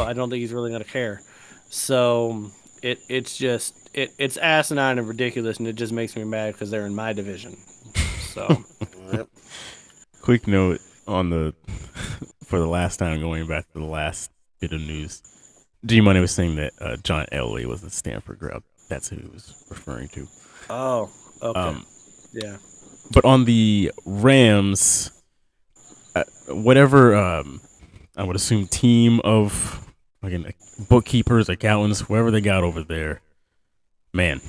I don't think he's really going to care. So it's asinine and ridiculous, and it just makes me mad because they're in my division. So, quick note on for the last time, going back to the last bit of news. G Money was saying that John Elway was a Stanford grad. That's who he was referring to. Oh, okay, yeah. But on the Rams, whatever I would assume team of bookkeepers, accountants, whoever they got over there. Man,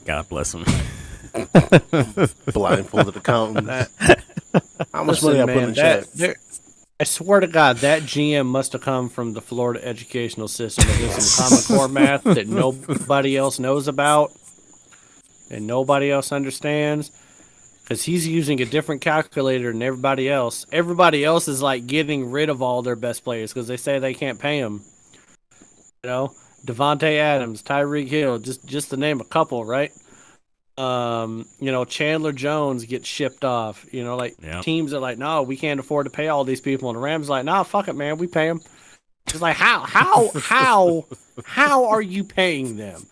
God bless them. Blindfolded accountant. How much money I put in the check? I swear to God, that GM must have come from the Florida educational system. There's some Common Core math that nobody else knows about and nobody else understands. because he's using a different calculator than everybody else. Everybody else is like getting rid of all their best players because they say they can't pay them. You know, Devontae Adams, Tyreek Hill, just to name a couple, right? Chandler Jones gets shipped off. Teams are like, no, we can't afford to pay all these people, and the Rams are like, nah, fuck it, man, we pay them. It's like, how are you paying them?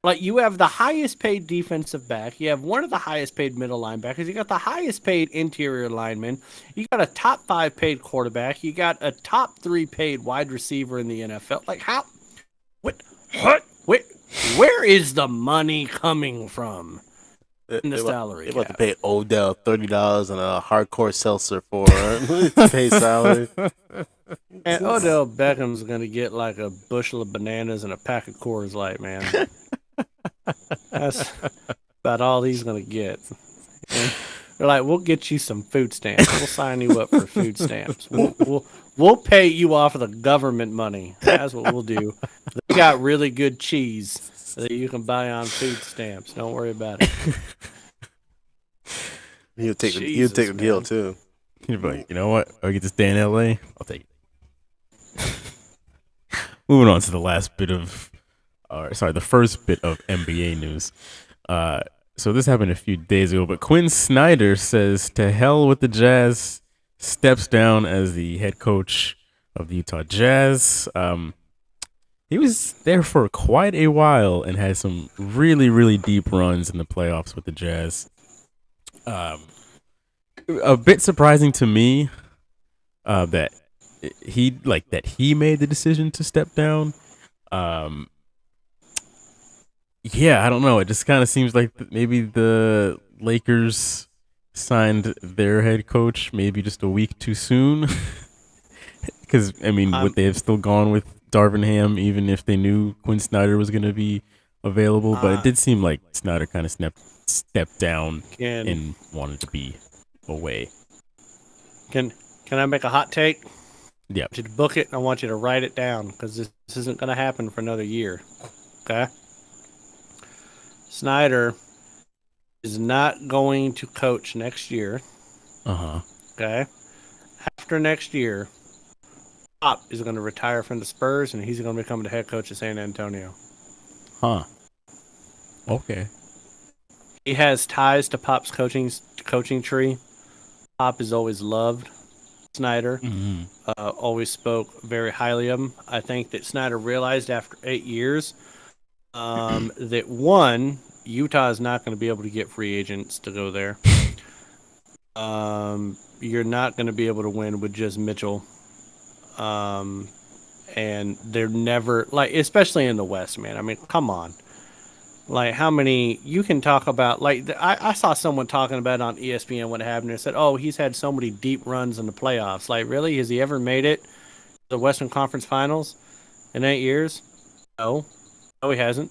Like, you have the highest paid defensive back. You have one of the highest paid middle linebackers. You got the highest paid interior lineman. You got a top 5 paid quarterback. You got a top 3 paid wide receiver in the NFL. Like, how? What? Where is the money coming from in the salary? They're about to pay Odell $30 and a hardcore seltzer for pay salary. And Odell Beckham's going to get like a bushel of bananas and a pack of Coors Light, man. That's about all he's going to get. And they're like, we'll get you some food stamps. We'll sign you up for food stamps. We'll pay you off of the government money. That's what we'll do. They got really good cheese that you can buy on food stamps. Don't worry about it. He'll take the deal too. He's like, you know what? I get to stay in LA. I'll take it. Moving on to the last bit of, the first bit of NBA news. So this happened a few days ago, but Quinn Snyder says to hell with the Jazz, steps down as the head coach of the Utah Jazz. He was there for quite a while and had some really, really deep runs in the playoffs with the Jazz. A bit surprising to me that he made the decision to step down. Yeah, I don't know. It just kind of seems like maybe the Lakers signed their head coach maybe just a week too soon. Because, would they have still gone with Darvin Ham even if they knew Quinn Snyder was going to be available? But it did seem like Snyder kind of stepped down and wanted to be away. Can I make a hot take? Yeah. I want you to book it and I want you to write it down because this isn't going to happen for another year. Okay? Snyder is not going to coach next year. Okay? After next year, Pop is going to retire from the Spurs and he's going to become the head coach of San Antonio. Huh. Okay. He has ties to Pop's coaching tree. Pop has always loved Snyder. Always spoke very highly of him. I think that Snyder realized after 8 years that one, Utah is not going to be able to get free agents to go there. You're not going to be able to win with just Mitchell. And they're never, especially in the West, man. Come on. How many you can talk about? I saw someone talking about it on ESPN what happened. They said, "Oh, he's had so many deep runs in the playoffs." Really? Has he ever made it to the Western Conference Finals in 8 years? No, he hasn't.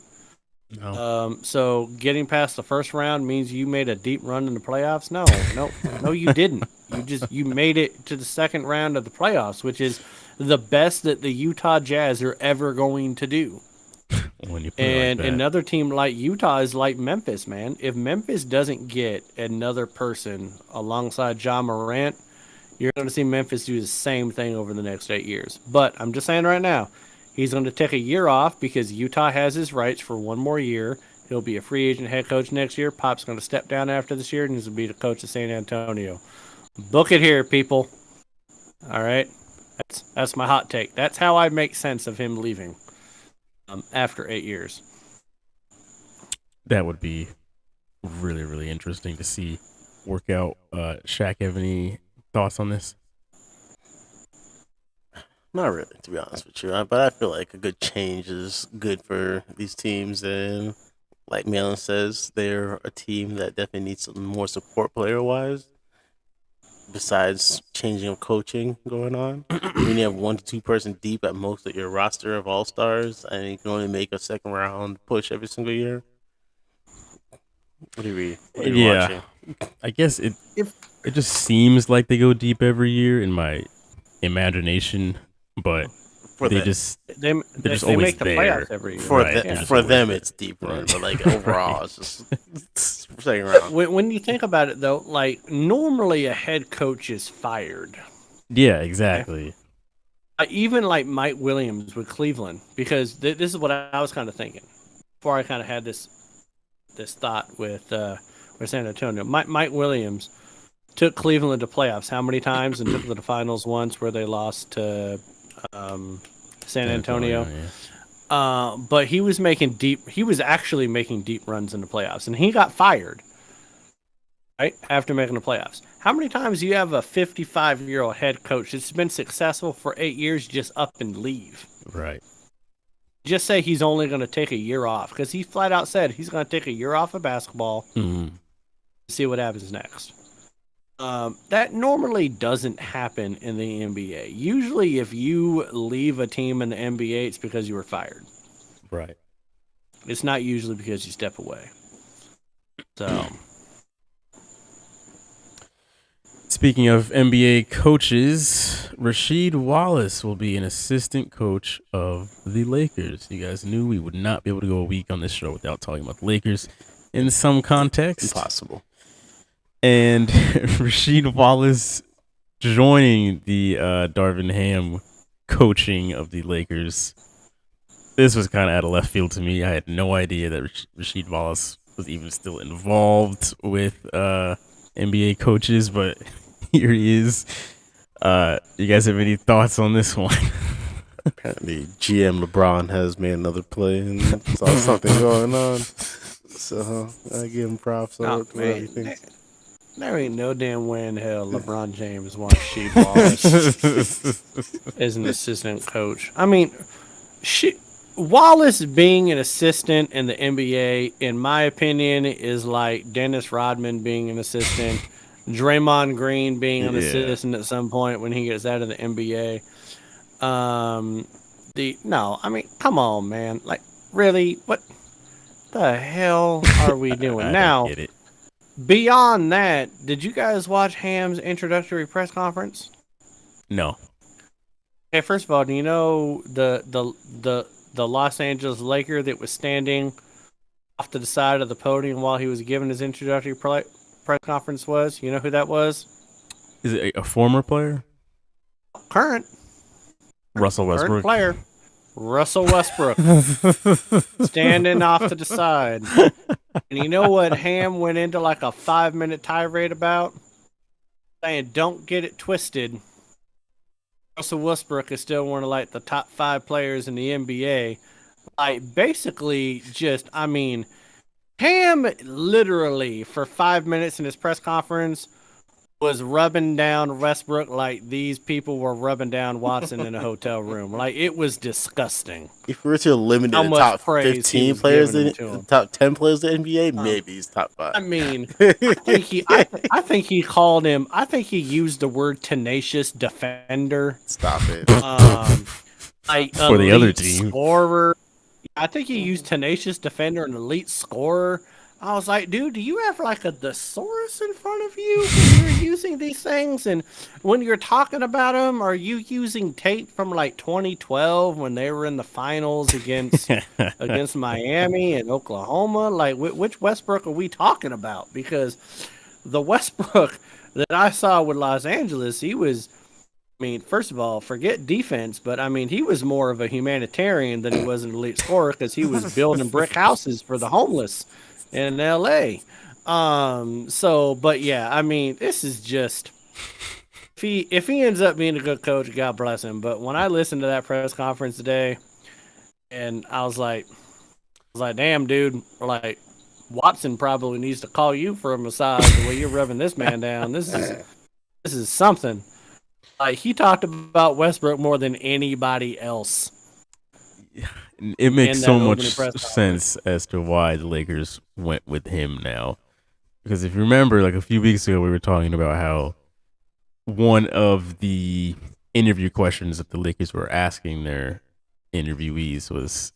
No. So getting past the first round means you made a deep run in the playoffs? No, you didn't. You made it to the second round of the playoffs, which is the best that the Utah Jazz are ever going to do. When you put it like that. Another team like Utah is like Memphis, man. If Memphis doesn't get another person alongside Ja Morant, you're going to see Memphis do the same thing over the next 8 years. But I'm just saying right now, he's going to take a year off because Utah has his rights for one more year. He'll be a free agent head coach next year. Pop's going to step down after this year, and he's going to be the coach of San Antonio. Book it here, people. All right? That's my hot take. That's how I make sense of him leaving. After 8 years. That would be really, really interesting to see work out. Shaq, have any thoughts on this? Not really, to be honest with you. But I feel like a good change is good for these teams. And like Malin says, they're a team that definitely needs some more support player-wise. Besides changing of coaching going on, when you have 1 to 2 person deep at most of your roster of all stars, and you can only make a second round push every single year. What are you watching? I guess it just seems like they go deep every year in my imagination, but For they them. just They just they always make the there. playoffs every year. For Right, them, they're just for always them there. it's deep run, Right. but like overall, it's just second round. When you think about it, though, like normally a head coach is fired. Yeah, exactly. Even like Mike Williams with Cleveland, because this is what I was kind of thinking before I kind of had this thought with San Antonio. Mike Williams took Cleveland to playoffs how many times and took them to the finals once where they lost to San Antonio. Yeah. But he was actually making deep runs in the playoffs, and he got fired right after making the playoffs. How many times do you have a 55-year-old head coach that's been successful for 8 years just up and leave? Right. Just say he's only going to take a year off, because he flat out said he's going to take a year off of basketball Mhm. to see what happens next. That normally doesn't happen in the NBA. Usually, if you leave a team in the NBA, it's because you were fired. Right. It's not usually because you step away. So, Speaking of NBA coaches, Rasheed Wallace will be an assistant coach of the Lakers. You guys knew we would not be able to go a week on this show without talking about the Lakers in some context. Impossible. And Rasheed Wallace joining the Darvin Ham coaching of the Lakers. This was kind of out of left field to me. I had no idea that Rasheed Wallace was even still involved with NBA coaches, but here he is. You guys have any thoughts on this one? Apparently, GM LeBron has made another play and saw something going on. So I give him props on for everything. There ain't no damn way in hell LeBron James wants Rasheed Wallace as an assistant coach. I mean, Wallace being an assistant in the NBA, in my opinion, is like Dennis Rodman being an assistant, Draymond Green being an assistant at some point when he gets out of the NBA. I mean, come on, man. Like, really? What the hell are we doing I now? don't get it. Beyond that, did you guys watch Ham's introductory press conference? No. Okay, first of all, do you know the Los Angeles Laker that was standing off to the side of the podium while he was giving his introductory press conference was? You know who that was? Is it a former player? Current Russell Westbrook. player. Russell Westbrook. Standing off to the side. And you know what Ham went into like a 5-minute tirade about? Saying, don't get it twisted. Russell Westbrook is still one of like the top 5 players in the NBA. Like basically Ham literally for 5 minutes in his press conference was rubbing down Westbrook like these people were rubbing down Watson in a hotel room. Like it was disgusting. If we were to eliminate How the much top praise he 15 was players, giving in to him. the top 10 players in the NBA, maybe he's top 5. I mean, I think he called him. I think he used the word tenacious defender. Stop it. Like For the other elite team. scorer. I think he used tenacious defender and elite scorer. I was like, dude, do you have like a thesaurus in front of you when you're using these things? And when you're talking about them, are you using tape from like 2012 when they were in the finals against Miami and Oklahoma? Like, which Westbrook are we talking about? Because the Westbrook that I saw with Los Angeles, he was, I mean, first of all, forget defense, but I mean, he was more of a humanitarian than he was an elite scorer because he was building brick houses for the homeless in LA. But yeah, I mean, this is just if he ends up being a good coach, God bless him. But when I listened to that press conference today, and I was like, damn, dude, like Watson probably needs to call you for a massage the way you're rubbing this man down. This is something. Like he talked about Westbrook more than anybody else. It makes in so that much opening press sense as to why the Lakers went with him now. Because if you remember, like a few weeks ago, we were talking about how one of the interview questions that the Lakers were asking their interviewees was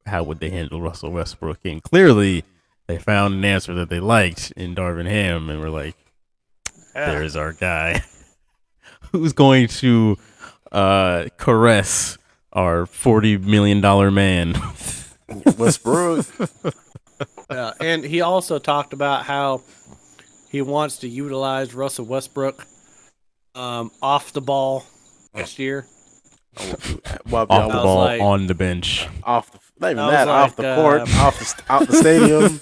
how would they handle Russell Westbrook? And clearly they found an answer that they liked in Darvin Ham and were like, there's our guy who's going to caress our $40 million man. Westbrook. And he also talked about how he wants to utilize Russell Westbrook off the ball next year. Well, Off the ball, like- on the bench. off the, not even I was that, off like, the court, out the stadium,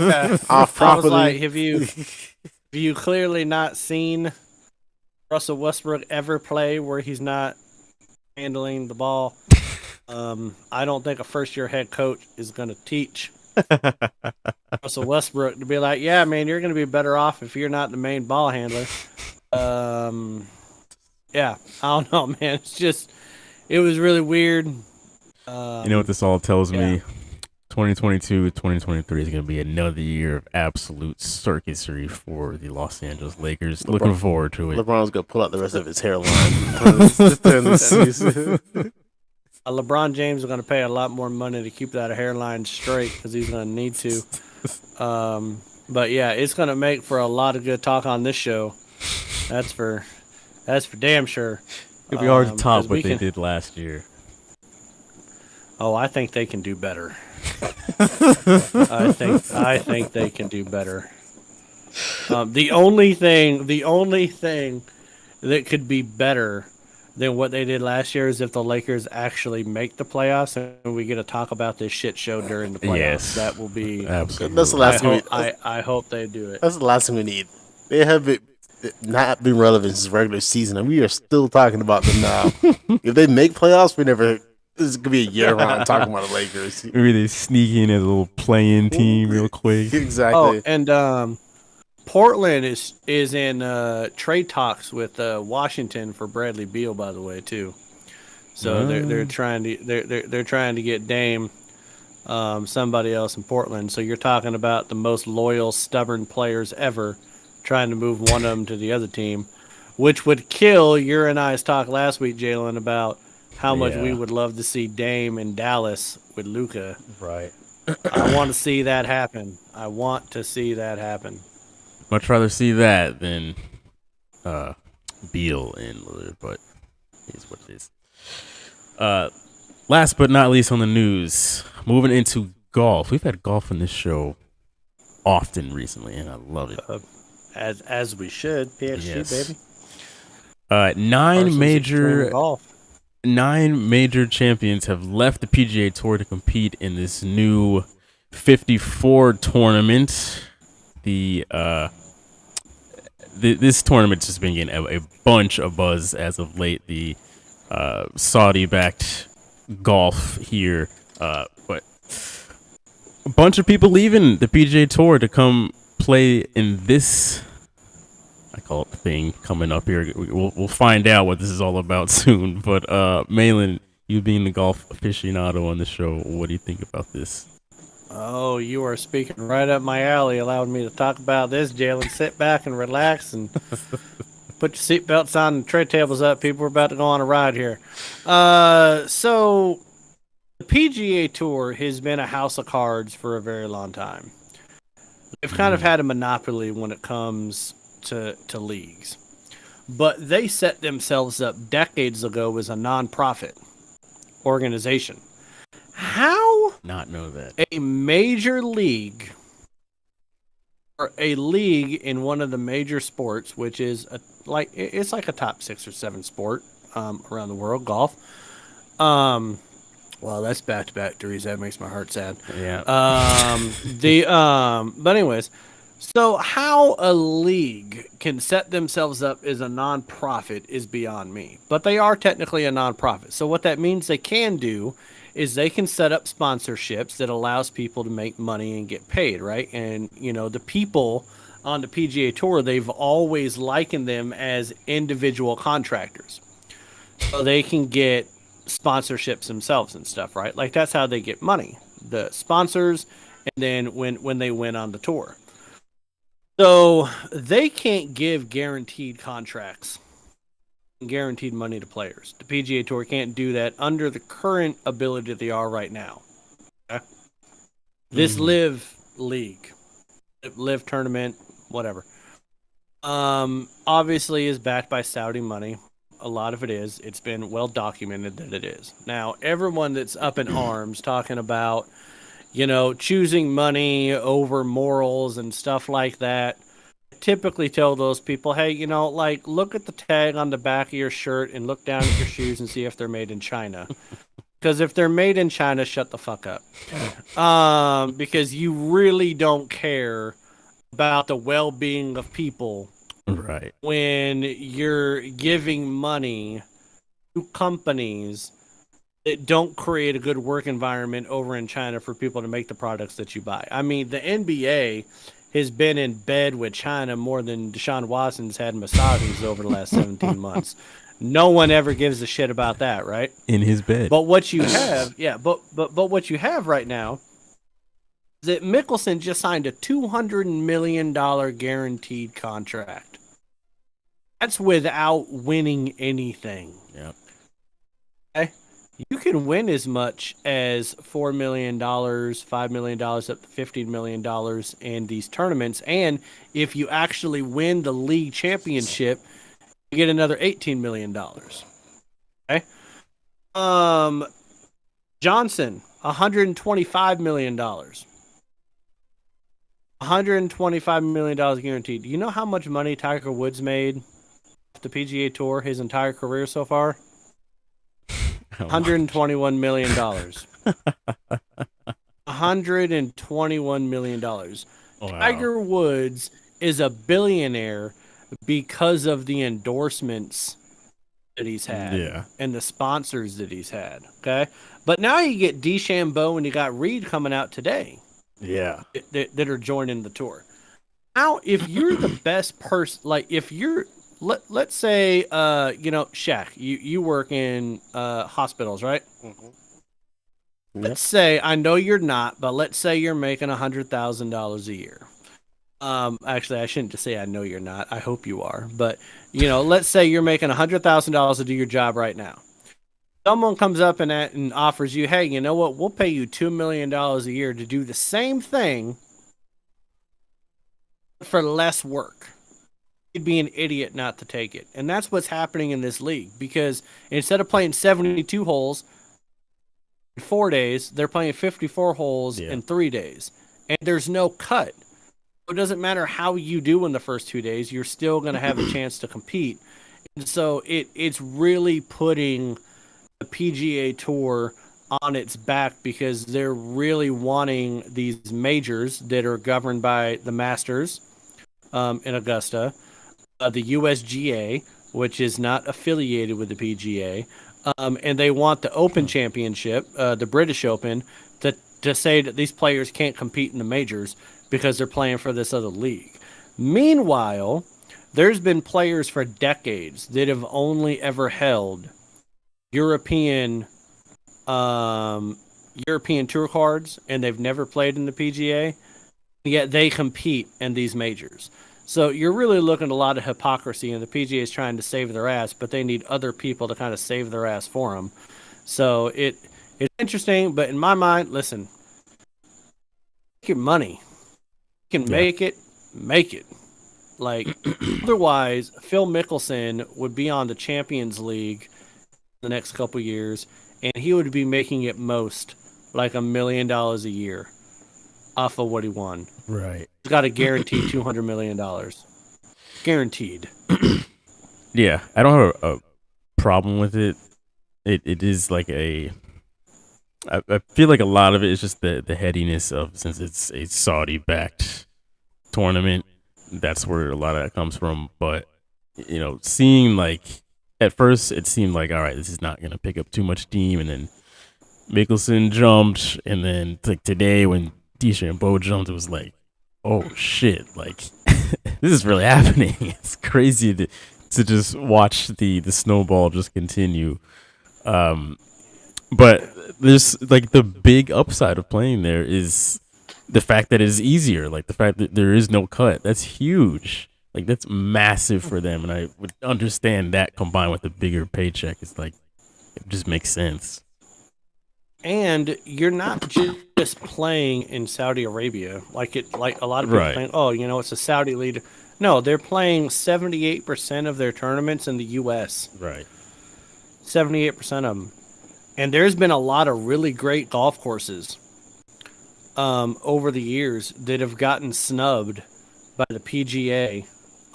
off I was property. like, have you clearly not seen Russell Westbrook ever play where he's not handling the ball? I don't think a first-year head coach is going to teach Russell Westbrook to be like, yeah, man, you're going to be better off if you're not the main ball handler. Yeah, I don't know, man. It was really weird. You know what this all tells me? 2022, 2023 is going to be another year of absolute circusry for the Los Angeles Lakers. Looking forward to it. LeBron's gonna pull out the rest of his hairline during the season. LeBron James is going to pay a lot more money to keep that hairline straight because he's going to need to. But yeah, it's going to make for a lot of good talk on this show. That's for damn sure. It'll be hard to top 'cause what we they can- did last year. Oh, I think they can do better. I think they can do better. The only thing that could be better than what they did last year is if the Lakers actually make the playoffs and we get to talk about this shit show during the playoffs. Yes. That will be. Absolutely. That's the last thing. I hope they do it. That's the last thing we need. They have not been relevant since regular season, and we are still talking about them now. If they make playoffs, this is gonna be a year round talking about the Lakers. Maybe they sneak in as a little play-in team real quick. Exactly. Oh, and Portland is in trade talks with Washington for Bradley Beal, by the way, too. So they're trying to get Dame, somebody else in Portland. So you're talking about the most loyal, stubborn players ever, trying to move one of them to the other team, which would kill your and I's talk last week, Jalen, about how much we would love to see Dame in Dallas with Luka. Right. I want to see that happen. Much rather see that than Beal in Lillard, but it's what it is. Last but not least on the news, moving into golf. We've had golf on this show often recently, and I love it. As we should. PXG, Yes. baby. Nine major champions have left the PGA Tour to compete in this new 54 tournament. This tournament's just been getting a bunch of buzz as of late. The Saudi-backed golf here, but a bunch of people leaving the PGA Tour to come play in this, I call it, thing coming up here. We'll find out what this is all about soon. But Malin, you being the golf aficionado on the show, what do you think about this? Oh, you are speaking right up my alley, allowing me to talk about this, Jalen. Sit back and relax and put your seatbelts on and tray tables up. People are about to go on a ride here. So the PGA Tour has been a house of cards for a very long time. They've kind of had a monopoly when it comes to leagues. But they set themselves up decades ago as a non-profit organization. How Not know that. a major league or a league in one of the major sports, which is it's like a top 6 or 7 sport around the world, golf. Well, that's back-to-back threes. That makes my heart sad. Yeah. But anyways, so how a league can set themselves up as a non-profit is beyond me. But they are technically a non-profit. So what that means they can do is they can set up sponsorships that allows people to make money and get paid, right? And, the people on the PGA Tour, they've always likened them as individual contractors. So they can get sponsorships themselves and stuff, right? Like, that's how they get money. The sponsors, and then when they win on the tour. So they can't give guaranteed contracts, guaranteed money to players. The PGA Tour can't do that under the current ability that they are right now. Okay? This live league, live tournament, whatever, obviously is backed by Saudi money. A lot of it is. It's been well documented that it is. Now, everyone that's up in arms talking about, choosing money over morals and stuff like that, typically tell those people, hey, look at the tag on the back of your shirt and look down at your shoes and see if they're made in China. Because if they're made in China, shut the fuck up. Because you really don't care about the well-being of people. Right. When you're giving money to companies that don't create a good work environment over in China for people to make the products that you buy. I mean, the NBA has been in bed with China more than Deshaun Watson's had massages over the last 17 months. No one ever gives a shit about that, right? In his bed. But what you have, but what you have right now is that Mickelson just signed a $200 million guaranteed contract. That's without winning anything. Yep. Okay? You can win as much as $4 million, $5 million, up to $15 million in these tournaments. And if you actually win the league championship, you get another $18 million. Okay? Johnson, $125 million. $125 million guaranteed. Do you know how much money Tiger Woods made off the PGA Tour his entire career so far? $121 million. $121 million. Wow. Tiger Woods is a billionaire because of the endorsements that he's had and the sponsors that he's had. Okay. But now you get DeChambeau and you got Reed coming out today. Yeah. That are joining the tour. Now, if you're the best person, like if you're, let's say, Shaq, you work in hospitals, right? Mm-hmm. Let's say, I know you're not, but let's say you're making $100,000 a year. Actually, I shouldn't just say I know you're not. I hope you are. But, let's say you're making $100,000 to do your job right now. Someone comes up and offers you, hey, you know what? We'll pay you $2 million a year to do the same thing for less work. You'd be an idiot not to take it. And that's what's happening in this league, because instead of playing 72 holes in 4 days, they're playing 54 holes in 3 days. And there's no cut. It doesn't matter how you do in the first 2 days, you're still going to have a chance to compete. And so it's really putting the PGA Tour on its back, because they're really wanting these majors that are governed by the Masters in Augusta, the USGA, which is not affiliated with the PGA, and they want the Open Championship, the British Open, to say that these players can't compete in the majors because they're playing for this other league. Meanwhile, there's been players for decades that have only ever held European tour cards, and they've never played in the PGA, yet they compete in these majors. So you're really looking at a lot of hypocrisy, and the PGA is trying to save their ass, but they need other people to kind of save their ass for them. So it's interesting, but in my mind, listen, make your money. You can make it. Like, otherwise, Phil Mickelson would be on the Champions League the next couple years, and he would be making it most like $1 million a year off of what he won. Right. He's got a guaranteed $200 million. Guaranteed. Yeah, I don't have a problem with it. It is like I feel like a lot of it is just the headiness of, since it's a Saudi-backed tournament, that's where a lot of that comes from. But, seeing like, at first it seemed like, all right, this is not going to pick up too much steam. And then Mickelson jumped. And then like today when DeChambeau jumped, it was like, oh shit, like this is really happening. It's crazy to just watch the snowball just continue. But there's like the big upside of playing there is the fact that it's easier, like the fact that there is no cut. That's huge. Like that's massive for them. And I would understand that combined with a bigger paycheck. It's like, it just makes sense. And you're not just playing in Saudi Arabia like a lot of people think, oh, it's a Saudi league. No, they're playing 78% of their tournaments in the U.S. Right. 78% of them. And there's been a lot of really great golf courses over the years that have gotten snubbed by the PGA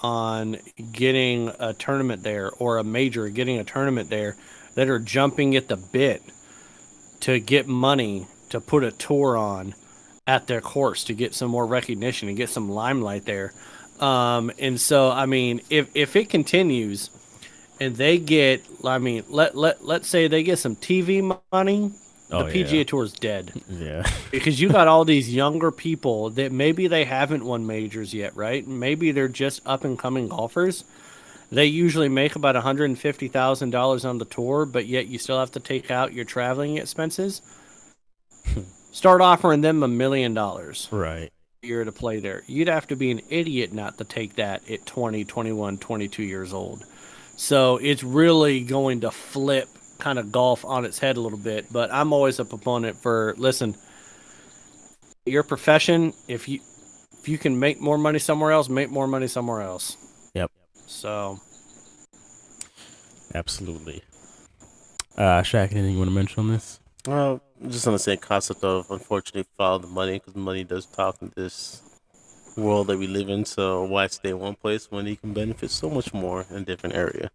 on getting a tournament there, or a major getting a tournament there, that are jumping at the bit to get money to put a tour on at their course to get some more recognition and get some limelight there. And so, I mean, if it continues and they get, I mean, let's say they get some TV money, the PGA Tour is dead. Yeah. Because you got all these younger people that maybe they haven't won majors yet, right? Maybe they're just up and coming golfers. They usually make about $150,000 on the tour, but yet you still have to take out your traveling expenses. Start offering them $1 million Right. a year to play there. You'd have to be an idiot not to take that at 20, 21, 22 years old. So it's really going to flip kind of golf on its head a little bit. But I'm always a proponent for, listen, your profession, if you can make more money somewhere else, make more money somewhere else. Yep. So. Absolutely. Shaq, anything you want to mention on this? I'm just on the same concept of, unfortunately, follow the money, because money does talk in this world that we live in. So why stay in one place when you can benefit so much more in a different area?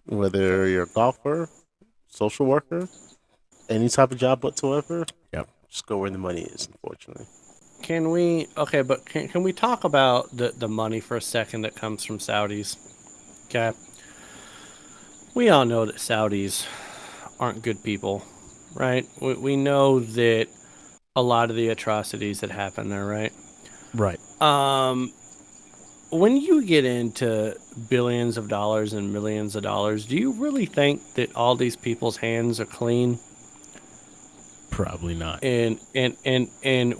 Whether you're a golfer, social worker, any type of job whatsoever, just go where the money is, unfortunately. Can we talk about the money for a second that comes from Saudis? Okay. We all know that Saudis aren't good people, right? We know that a lot of the atrocities that happen there, right? Right. When you get into billions of dollars and millions of dollars, do you really think that all these people's hands are clean? Probably not. And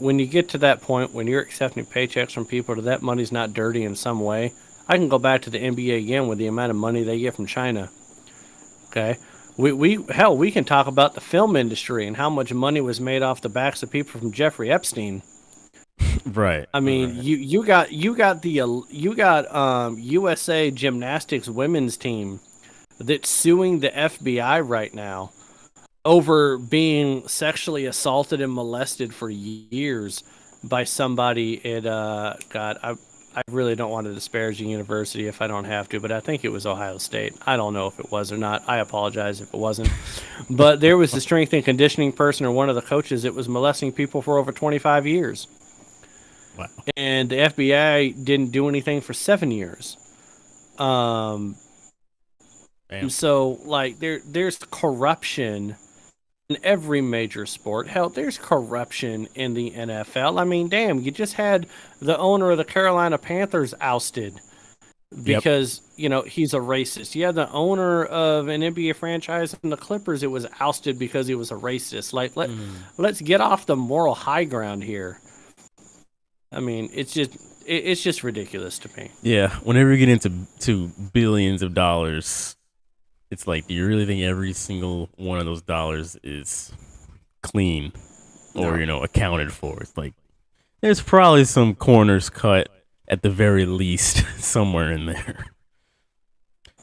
when you get to that point, when you're accepting paychecks from people, that money's not dirty in some way. I can go back to the NBA again with the amount of money they get from China. Okay, we can talk about the film industry and how much money was made off the backs of people from Jeffrey Epstein. Right. I mean, you got USA Gymnastics women's team that's suing the FBI right now over being sexually assaulted and molested for years by somebody at I really don't want to disparage the university if I don't have to, but I think it was Ohio State. I don't know if it was or not. I apologize if it wasn't. But there was a strength and conditioning person or one of the coaches that was molesting people for over 25 years. Wow. And the FBI didn't do anything for 7 years. So, like, there's corruption in every major sport. Hell, there's corruption in the NFL. I mean, damn, you just had the owner of the Carolina Panthers ousted because, he's a racist. You had the owner of an NBA franchise in the Clippers, it was ousted because he was a racist. Like, let's get off the moral high ground here. I mean, it's just ridiculous to me. Yeah, whenever you get into billions of dollars, it's like, do you really think every single one of those dollars is clean or, accounted for? It's like, there's probably some corners cut at the very least somewhere in there.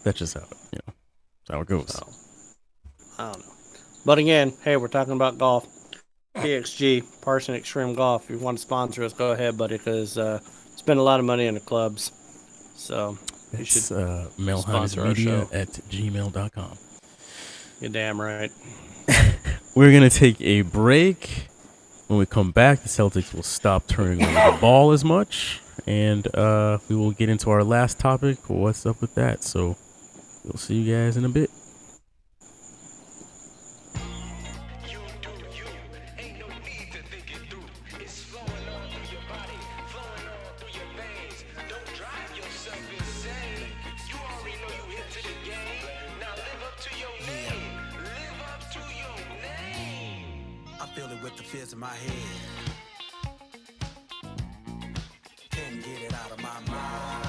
That's just how it goes. So, I don't know. But again, hey, we're talking about golf. PXG, Parson Extreme Golf. If you want to sponsor us, go ahead, buddy, because spend a lot of money on the clubs. So you should sponsor our show at gmail.com. You're damn right. We're going to take a break. When we come back, the Celtics will stop turning over the ball as much, and we will get into our last topic. What's up with that? So we'll see you guys in a bit. In my head, can't get it out of my mind.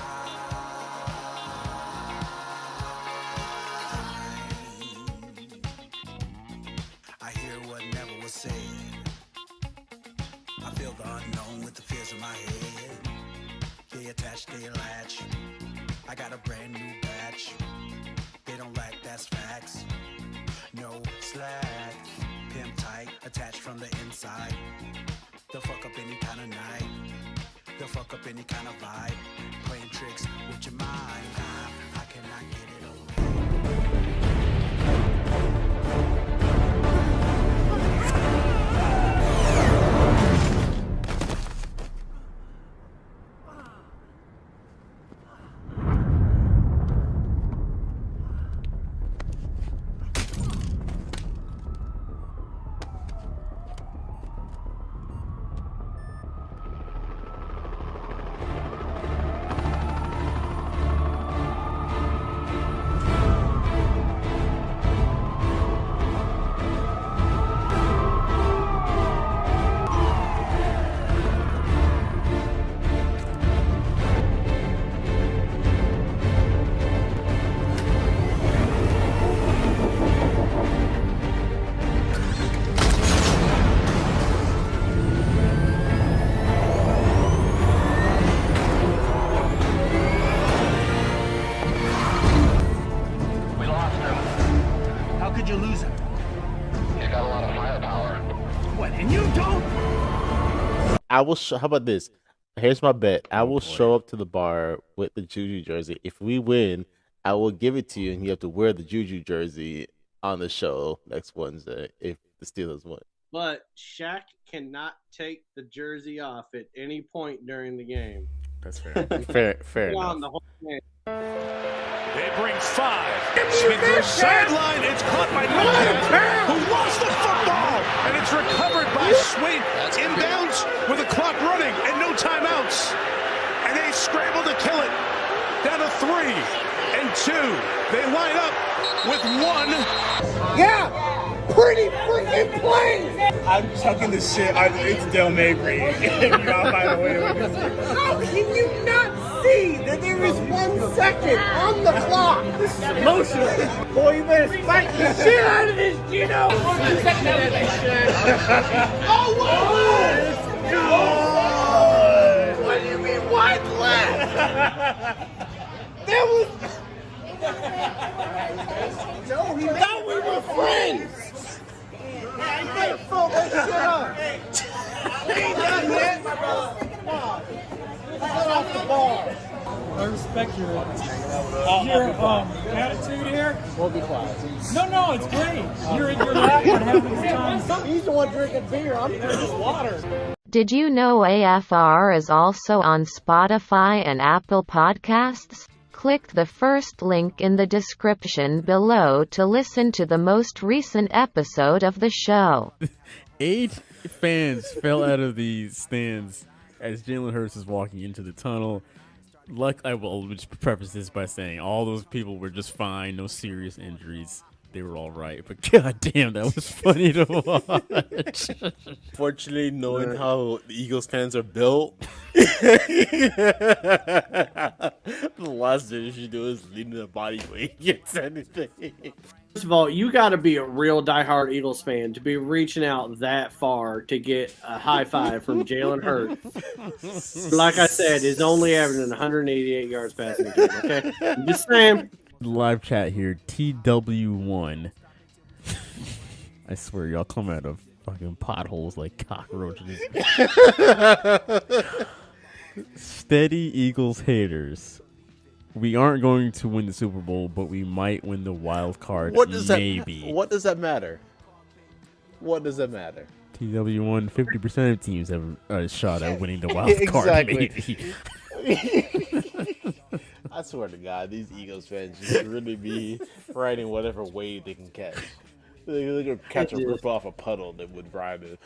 I hear what never was said. I feel the unknown with the fears in my head. They attach, they latch. I got a brand new batch. They don't lack, that's facts. No slack. Pimp tight, attached from the inside. They'll fuck up any kind of night. They'll fuck up any kind of vibe. Playing tricks with your mind. I cannot get it away. I will. How about this? Here's my bet. I will show up to the bar with the Juju jersey. If we win, I will give it to you, and you have to wear the Juju jersey on the show next Wednesday if the Steelers win. But Shaq cannot take the jersey off at any point during the game. That's fair. fair enough. The whole game. They bring 5. Smith goes sideline. It's caught by Norton, who lost the football, and it's recovered by Sweet. Inbounds with the clock running and no timeouts. And they scramble to kill it. Down to 3 and 2. They line up with 1. Yeah, pretty freaking plain. I'm chucking the shit. It's Del Mabry. If you gotta find a way to win this. How can you not see that there is 1 second on the clock? This is emotional. Boy, you better spike the shit out of this, Gino. Oh, wow. Oh, what do you mean, wide left? There was... No, he thought we were friends. Yeah, you better fold that shit up. We ain't done yet. Come on. Get off the ball. I respect your attitude here. We'll be quiet. No, it's great. You're laughing and having a good time. He's the one drinking beer. I'm drinking water. Did you know AFR is also on Spotify and Apple Podcasts? Click the first link in the description below to listen to the most recent episode of the show. 8 fans fell out of the stands as Jalen Hurts is walking into the tunnel. I will just preface this by saying all those people were just fine, no serious injuries. They were all right, but goddamn, that was funny to watch. Fortunately, knowing how the Eagles fans are built, the last thing you should do is lean their body weight against anything. First of all, you got to be a real diehard Eagles fan to be reaching out that far to get a high five from Jalen Hurts. Like I said, he's only averaging 188 yards passing the game, okay? I'm just saying. Live chat here, TW1. I swear, y'all come out of fucking potholes like cockroaches. Steady Eagles haters. We aren't going to win the Super Bowl, but we might win the wild card. What does maybe. What does that matter? What does that matter? TW1, 50% of teams have a shot at winning the wild card. Maybe. I swear to God, these Eagles fans should really be riding whatever wave they can catch. They're going to catch a rip off a puddle that would rhyme it.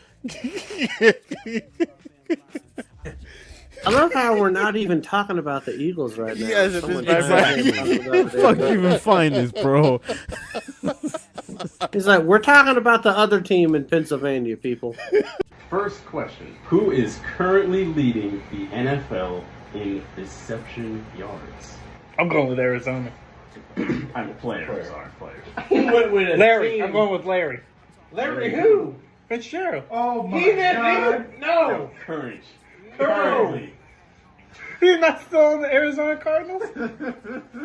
I love how we're not even talking about the Eagles right now. Yes, it is. Fuck, you even find this, bro. He's like, we're talking about the other team in Pennsylvania, people. First question. Who is currently leading the NFL in reception yards? I'm going with Arizona. I'm a player. Sorry, players. Larry. I'm going with Larry. Larry who? Fitzgerald. Oh my God. No. Currently. He's not still in the Arizona Cardinals?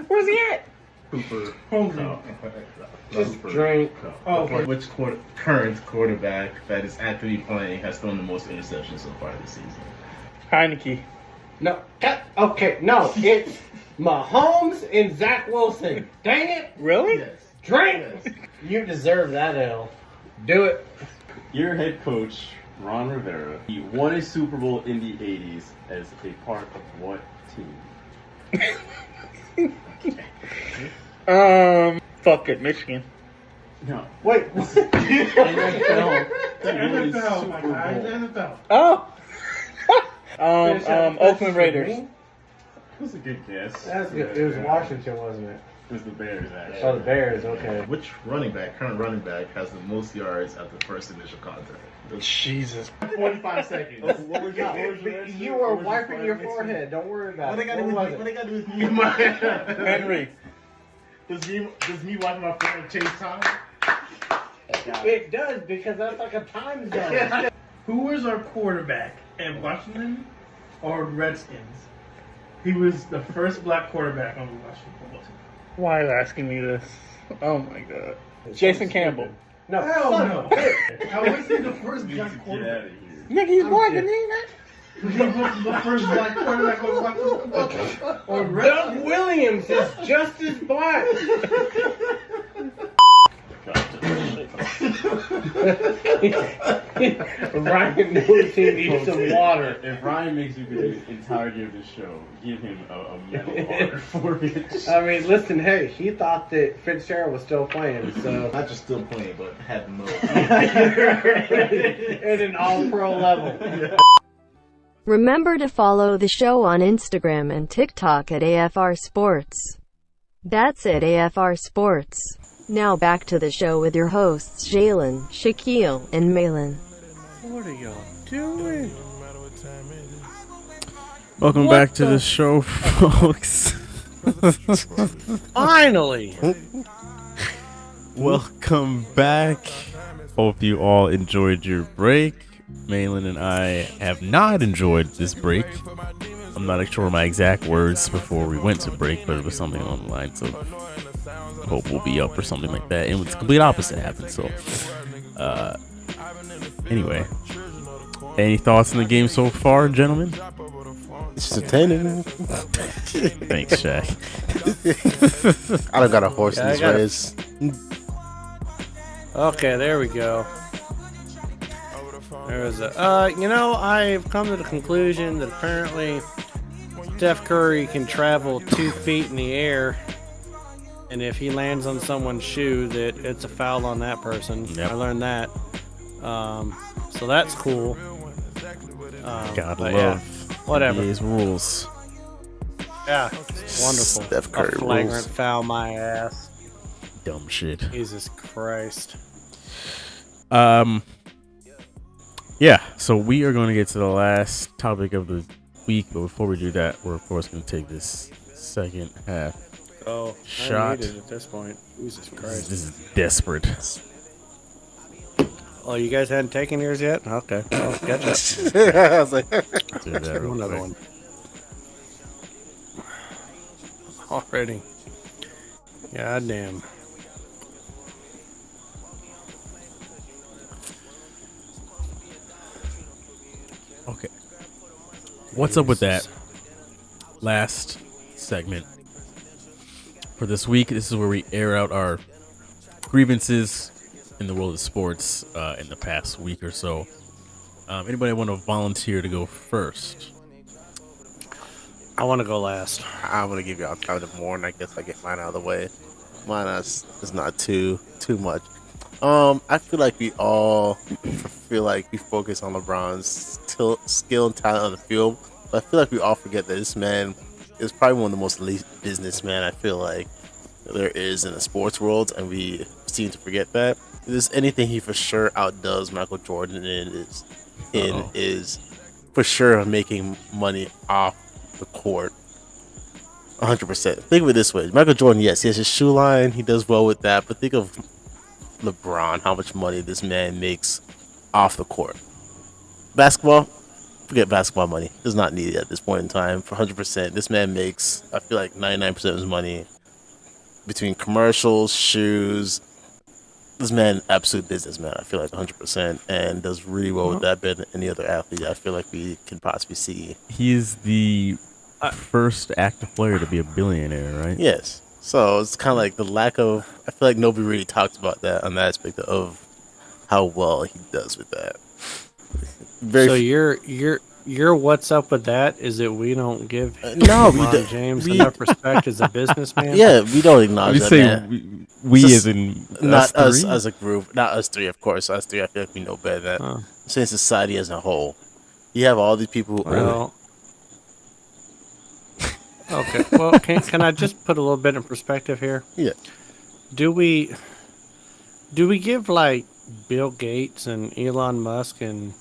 Where's he at? Cooper. Home. Just drink. Oh, okay. Which current quarterback that is actively playing has thrown the most interceptions so far this season? Heineke. No. Okay, no. It's Mahomes and Zach Wilson. Dang it. Really? Yes. Drink. You deserve that L. Do it. Your head coach, Ron Rivera, he won a Super Bowl in the 80s as a part of what team? Fuck it, Michigan. No. Wait. NFL. NFL, my guy. NFL. Oh. Oakland Raiders. That's a good guess. That's good. It was Washington, wasn't it? It was the Bears, actually. Oh, the Bears. Okay. Which current running back, has the most yards at the first initial contact? Jesus. 45 seconds. What was your answer? You were wiping your forehead. Don't worry about it. What they got to do with me and my Henry. Does me wiping my phone chase time? It does, because that's like a time zone. Who was our quarterback at Washington or Redskins? He was the first black quarterback on the Washington football team. Why are you asking me this? Oh my god. Jason Campbell. No, hell no. I want to say the first black Get quarterback. out of here. Nigga, he's black and he not. The first black quarterback on the Washington football team. Or Doug Williams is just as black. Ryan knows he needs some water. If Ryan makes you do the entirety of the show, give him a medal order for it. I mean, listen, hey, he thought that Fitzgerald was still playing, so. Not just still playing, but had no. At an all-pro level. Remember to follow the show on Instagram and TikTok at AFR Sports. That's it, AFR Sports. Now back to the show with your hosts Jalen, Shaquille, and Malin. What are y'all doing? Welcome back to the show, folks. Finally. Welcome back. Hope you all enjoyed your break. Malin and I have not enjoyed this break. I'm not sure my exact words before we went to break, but it was something along the lines of hope we'll be up or something like that. And the complete opposite happened. So, anyway, any thoughts on the game so far, gentlemen? It's entertaining. Thanks, Shaq. I don't got a horse in this race. Okay, there we go. There's I've come to the conclusion that apparently Steph Curry can travel 2 feet in the air, and if he lands on someone's shoe, that it's a foul on that person. Yep. I learned that. So that's cool. God love whatever. these rules. Yeah, it's wonderful. Steph Curry a flagrant rules. foul, my ass. Dumb shit. Jesus Christ. Yeah, so we are going to get to the last topic of the week, but before we do that, we're of course going to take this second half shot. I need it at this point. Jesus Christ. This is desperate. Oh, you guys hadn't taken yours yet? Okay. Oh, gotcha. I was like, Do that real Another quick. one. Already. God damn. Okay. What's up with that last segment for this week? This is where we air out our grievances in the world of sports in the past week or so. Anybody want to volunteer to go first? I want to go last. I'm gonna give y'all time to mourn. I guess I get mine out of the way. Mine is not too much. I feel like we all focus on LeBron's skill and talent on the field, but I feel like we all forget that this man is probably one of the most elite businessmen I feel like there is in the sports world, and we seem to forget that. If there's anything he for sure outdoes Michael Jordan is for sure making money off the court. 100%. Think of it this way: Michael Jordan, yes, he has his shoe line, he does well with that, but think of LeBron, how much money this man makes off the court. Basketball, forget basketball money. Does not need it at this point in time. For 100%, this man makes, I feel like 99% of his money between commercials, shoes. This man, absolute businessman. I feel like 100%, and does really well with that better than any other athlete I feel like we can possibly see. He is the first active player to be a billionaire, right? Yes. So it's kind of like the lack of. I feel like nobody really talks about that on that aspect of how well he does with that. So your what's up with that is that we don't give LeBron James we enough respect as a businessman. Yeah, we don't acknowledge that. Say Man. we as in not us three? as a group, not us three, of course. Us three, I feel like we know better than that. I'm saying society as a whole. You have all these people who Well, okay. Well, can I just put a little bit in perspective here? Yeah. Do we give like Bill Gates and Elon Musk and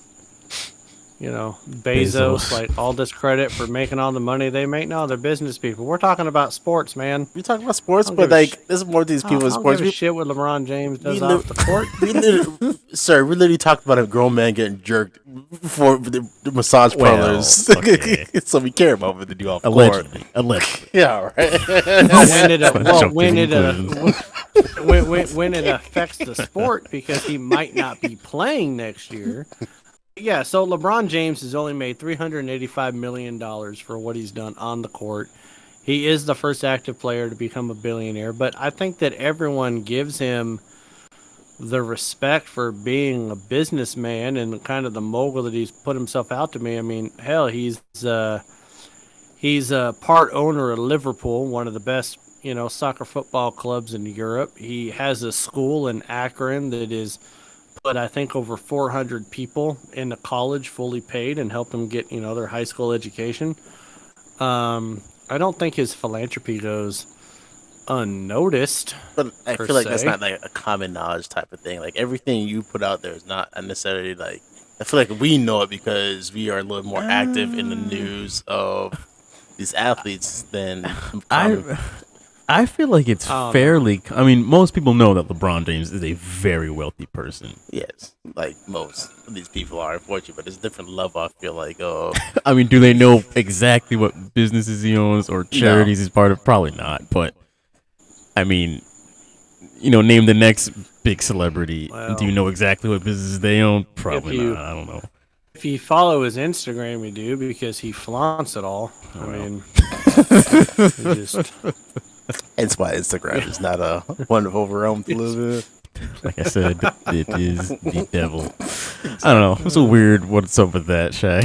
Bezos like all this credit for making all the money they make? No, they're business people. We're talking about sports, man. We're talking about sports, but like there's more of these people in sports. Give a shit what LeBron James does off the court. We literally talked about a grown man getting jerked for the massage parlors. Okay. So we care about what they do off the court. Allegedly. Yeah, right. When it affects the sport, because he might not be playing next year. Yeah, so LeBron James has only made $385 million for what he's done on the court. He is the first active player to become a billionaire, but I think that everyone gives him the respect for being a businessman and kind of the mogul that he's put himself out to be. I mean, hell, he's a part owner of Liverpool, one of the best, soccer football clubs in Europe. He has a school in Akron that is put, I think, over 400 people into college fully paid and help them get, their high school education. I don't think his philanthropy goes unnoticed. But I feel like that's not like a common knowledge type of thing. Like everything you put out there is not necessarily like. I feel like we know it because we are a little more active in the news of these athletes than I feel like it's fairly. I mean, most people know that LeBron James is a very wealthy person. Yes, like most of these people are, unfortunately, but it's a different level. I feel like. I mean, do they know exactly what businesses he owns or charities he's part of? Probably not. But I mean, name the next big celebrity. Well, do you know exactly what businesses they own? Probably not. I don't know. If you follow his Instagram, you do, because he flaunts it all. I mean, Hence why Instagram is not a wonderful realm to live in. Like I said, it is the devil. I don't know. It's a weird. What's up with that, Shaq?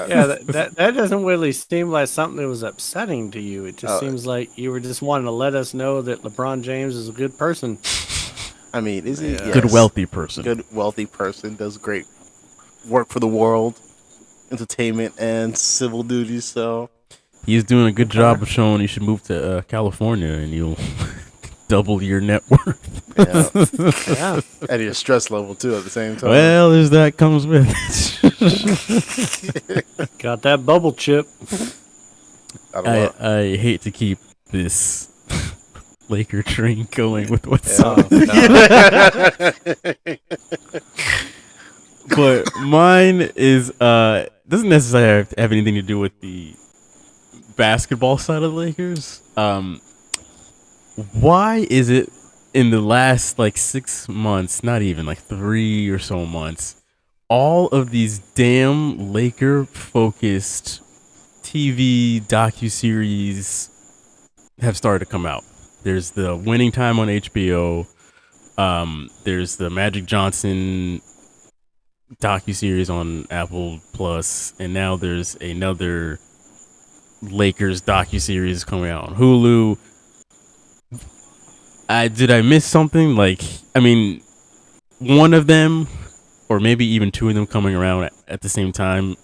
Yeah, that doesn't really seem like something that was upsetting to you. It just seems like you were just wanting to let us know that LeBron James is a good person. I mean, is he? Yes. Good wealthy person. Good wealthy person, does great work for the world, entertainment and civil duties. So he's doing a good job of showing you should move to California and you'll double your net worth. Yeah. And your stress level too at the same time. Well, as that comes with Got that bubble chip. I hate to keep this Laker train going with what's up. But mine is doesn't necessarily have anything to do with the basketball side of the Lakers. Why is it in the last 6 months, not even 3 or so months, all of these damn Laker focused TV docuseries have started to come out? There's the Winning Time on HBO. There's the Magic Johnson docuseries on Apple Plus, and now there's another Lakers docuseries coming out on Hulu. Did I miss something? One of them, or maybe even two of them coming around at the same time.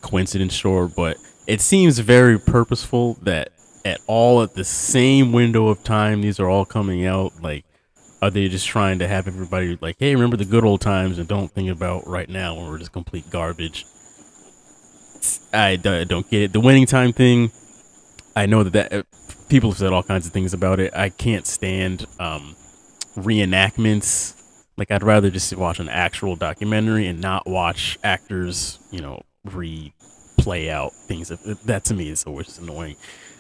Coincidence, sure, but it seems very purposeful that at the same window of time these are all coming out. Are they just trying to have everybody hey, remember the good old times and don't think about right now when we're just complete garbage? I don't get it. The Winning Time thing, I know that people have said all kinds of things about it. I can't stand reenactments. I'd rather just watch an actual documentary and not watch actors, replay out things. That to me is always annoying.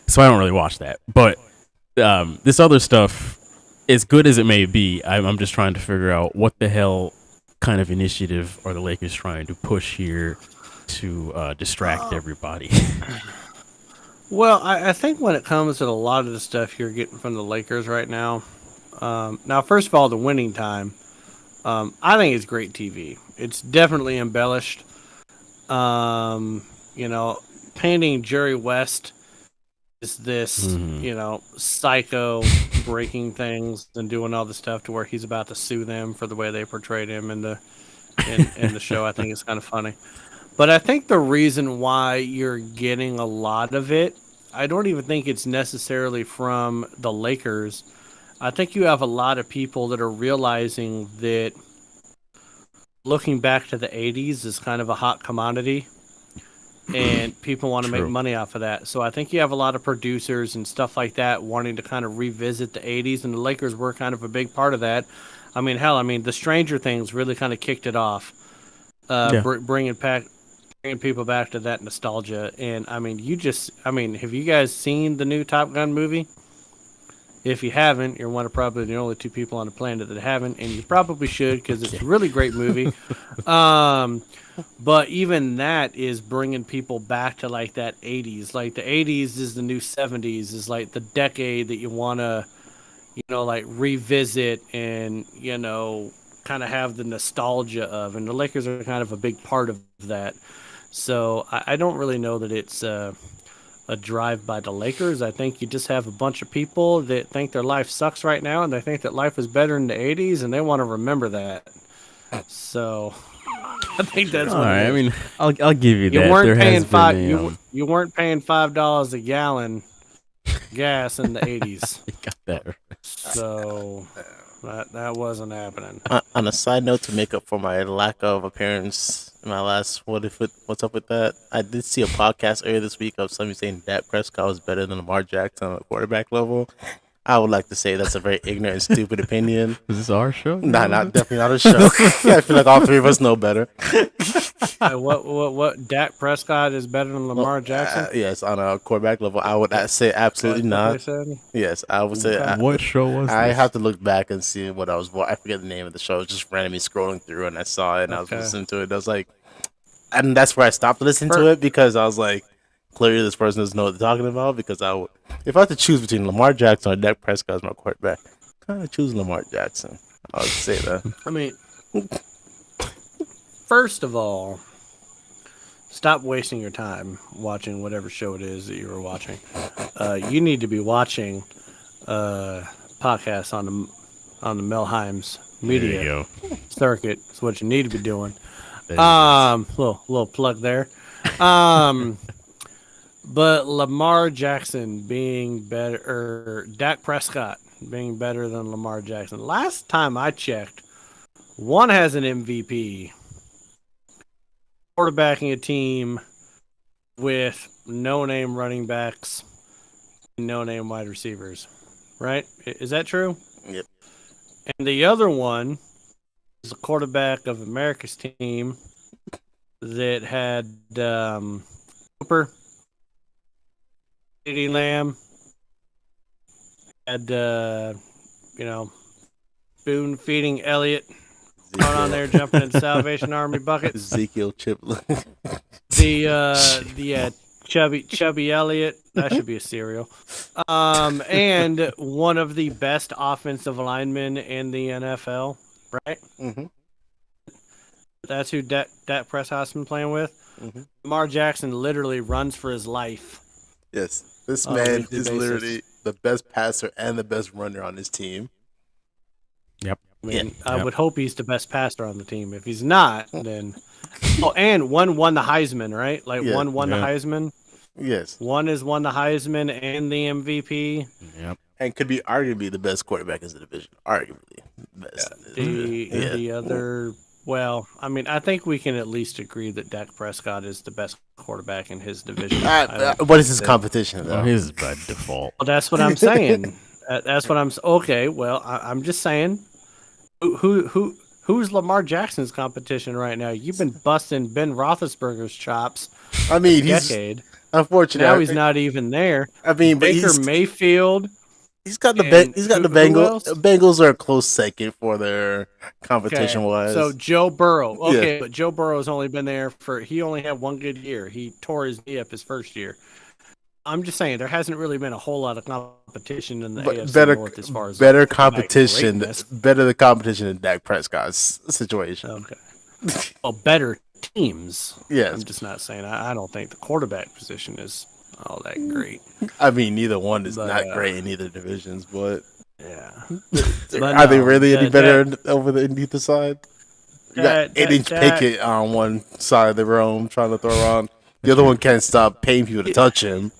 So I don't really watch that. But this other stuff, as good as it may be, I'm just trying to figure out what the hell kind of initiative are the Lakers trying to push here to distract everybody. Well, I think when it comes to a lot of the stuff you're getting from the Lakers right now, now first of all, the winning time, I think it's great TV. It's definitely embellished. You know, painting Jerry West is this, you know, psycho breaking things and doing all the stuff to where he's about to sue them for the way they portrayed him in the show. I think it's kind of funny. But I think the reason why you're getting a lot of it, I don't even think it's necessarily from the Lakers. I think you have a lot of people that are realizing that looking back to the 80s is kind of a hot commodity, and people want to make money off of that. So I think you have a lot of producers and stuff like that wanting to kind of revisit the 80s, and the Lakers were kind of a big part of that. I mean, hell, the Stranger Things really kind of kicked it off, bringing people back to that nostalgia. And have you guys seen the new Top Gun movie? If you haven't, you're one of probably the only two people on the planet that haven't, and you probably should because it's a really great movie. But even that is bringing people back to like that 80s. Like the 80s is the new 70s, is like the decade that you want to, like revisit and, kind of have the nostalgia of. And the Lakers are kind of a big part of that. So I don't really know that it's a drive by the Lakers. I think you just have a bunch of people that think their life sucks right now, and they think that life was better in the 80s, and they want to remember that. So I think that's all what right. it is. I mean, I'll give you that. You weren't there paying you weren't paying $5 a gallon gas in the 80s. You got that right. So that wasn't happening. On a side note, to make up for my lack of appearance in my last what's up with that, I did see a podcast earlier this week of somebody saying Dak Prescott was better than Lamar Jackson on a quarterback level. I would like to say that's a very ignorant and stupid opinion. Is this our show? Nah, definitely not a show. Yeah, I feel like all three of us know better. What? Dak Prescott is better than Lamar Jackson? Yes, on a quarterback level, I would say absolutely not. Yes, I would say. What show was this? I have to look back and see what I was. I forget the name of the show. I was just randomly scrolling through and I saw it and I was listening to it. I was like, and that's where I stopped listening to it because I was like, clearly this person doesn't know what they're talking about. Because if I had to choose between Lamar Jackson or Dak Prescott as my quarterback, I kind of choose Lamar Jackson. I would say that. First of all, stop wasting your time watching whatever show it is that you were watching. You need to be watching podcasts on the Melheims media circuit. That's what you need to be doing. Little plug there. But Lamar Jackson being better, or Dak Prescott being better than Lamar Jackson. Last time I checked, one has an MVP, quarterbacking a team with no-name running backs, no-name wide receivers. Right? Is that true? Yep. And the other one is the quarterback of America's team that had Cooper, CeeDee Lamb, had spoon feeding Elliott out on there jumping in Salvation Army buckets. Ezekiel Chipley. The chubby Elliott, that should be a cereal. And one of the best offensive linemen in the NFL, right? Mm-hmm. That's who Dak Prescott's been playing with. Mm-hmm. Lamar Jackson literally runs for his life. Yes, this man is literally the best passer and the best runner on his team. Yep. I would hope he's the best passer on the team. If he's not, then and one won the Heisman, right? One won the Heisman. Yes. One won the Heisman and the MVP. Yep. And could be arguably the best quarterback in the division. Arguably best. The other. Well, I think we can at least agree that Dak Prescott is the best quarterback in his division. What is his competition, though? His is by default. Well, that's what I'm saying. That's what I'm. Okay, well, I'm just saying. Who who's Lamar Jackson's competition right now? You've been busting Ben Roethlisberger's chops. I mean, for a decade. Unfortunately. Now he's not even there. I mean, but Baker Mayfield. He's got the Who Bengals. else? Bengals are a close second for their competition wise. So Joe Burrow. Okay, Yeah. but Joe Burrow's only been there he only had one good year. He tore his knee up his first year. I'm just saying there hasn't really been a whole lot of competition in the AFC North as far as better competition than Dak Prescott's situation. Okay. Well, better teams. Yes. I'm just not saying I don't think the quarterback position is all that great. I mean, neither one is not great in either divisions, but yeah. Are they really any better over the either side? You got 8-inch that- Pickett on one side of the room trying to throw around. The other one can't stop paying people to touch him.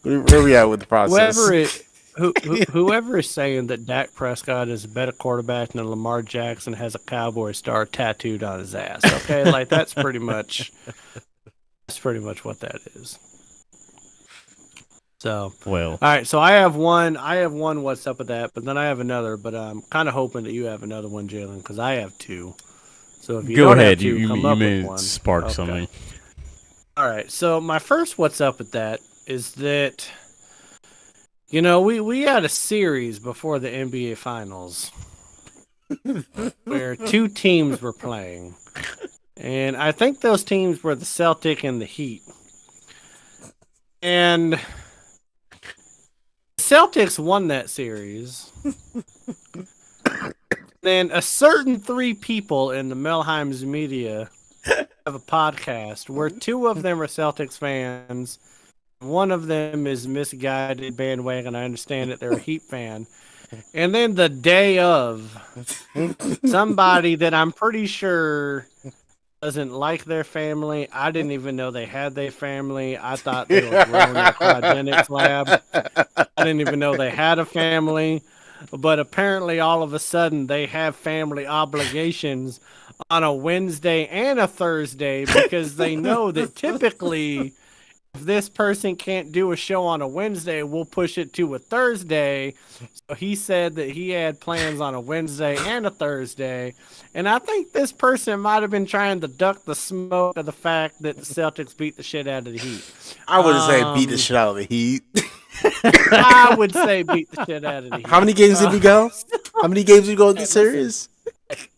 Where we at with the process? Whoever is saying that Dak Prescott is a better quarterback than Lamar Jackson has a cowboy star tattooed on his ass. Okay, like that's pretty much what that is. So all right. So I have one. What's up with that? But then I have another. But I'm kind of hoping that you have another one, Jalen, because I have two. So if you go don't ahead, have two, you come up may with one. spark something. All right. So my first what's up with that is that, we had a series before the NBA Finals where two teams were playing. And I think those teams were the Celtic and the Heat. And the Celtics won that series. Then a certain three people in the Melheims media have a podcast where two of them are Celtics fans. One of them is misguided bandwagon. I understand that they're a Heat fan. And then the day of, somebody that I'm pretty sure doesn't like their family. I didn't even know they had their family. I thought they were grown in a cryogenics lab. I didn't even know they had a family. But apparently all of a sudden they have family obligations on a Wednesday and a Thursday because they know that typically if this person can't do a show on a Wednesday, we'll push it to a Thursday. So he said that he had plans on a Wednesday and a Thursday. And I think this person might have been trying to duck the smoke of the fact that the Celtics beat the shit out of the Heat. I wouldn't say beat the shit out of the Heat. I would say beat the shit out of the Heat. How many games did we go? How many games did we go in this series?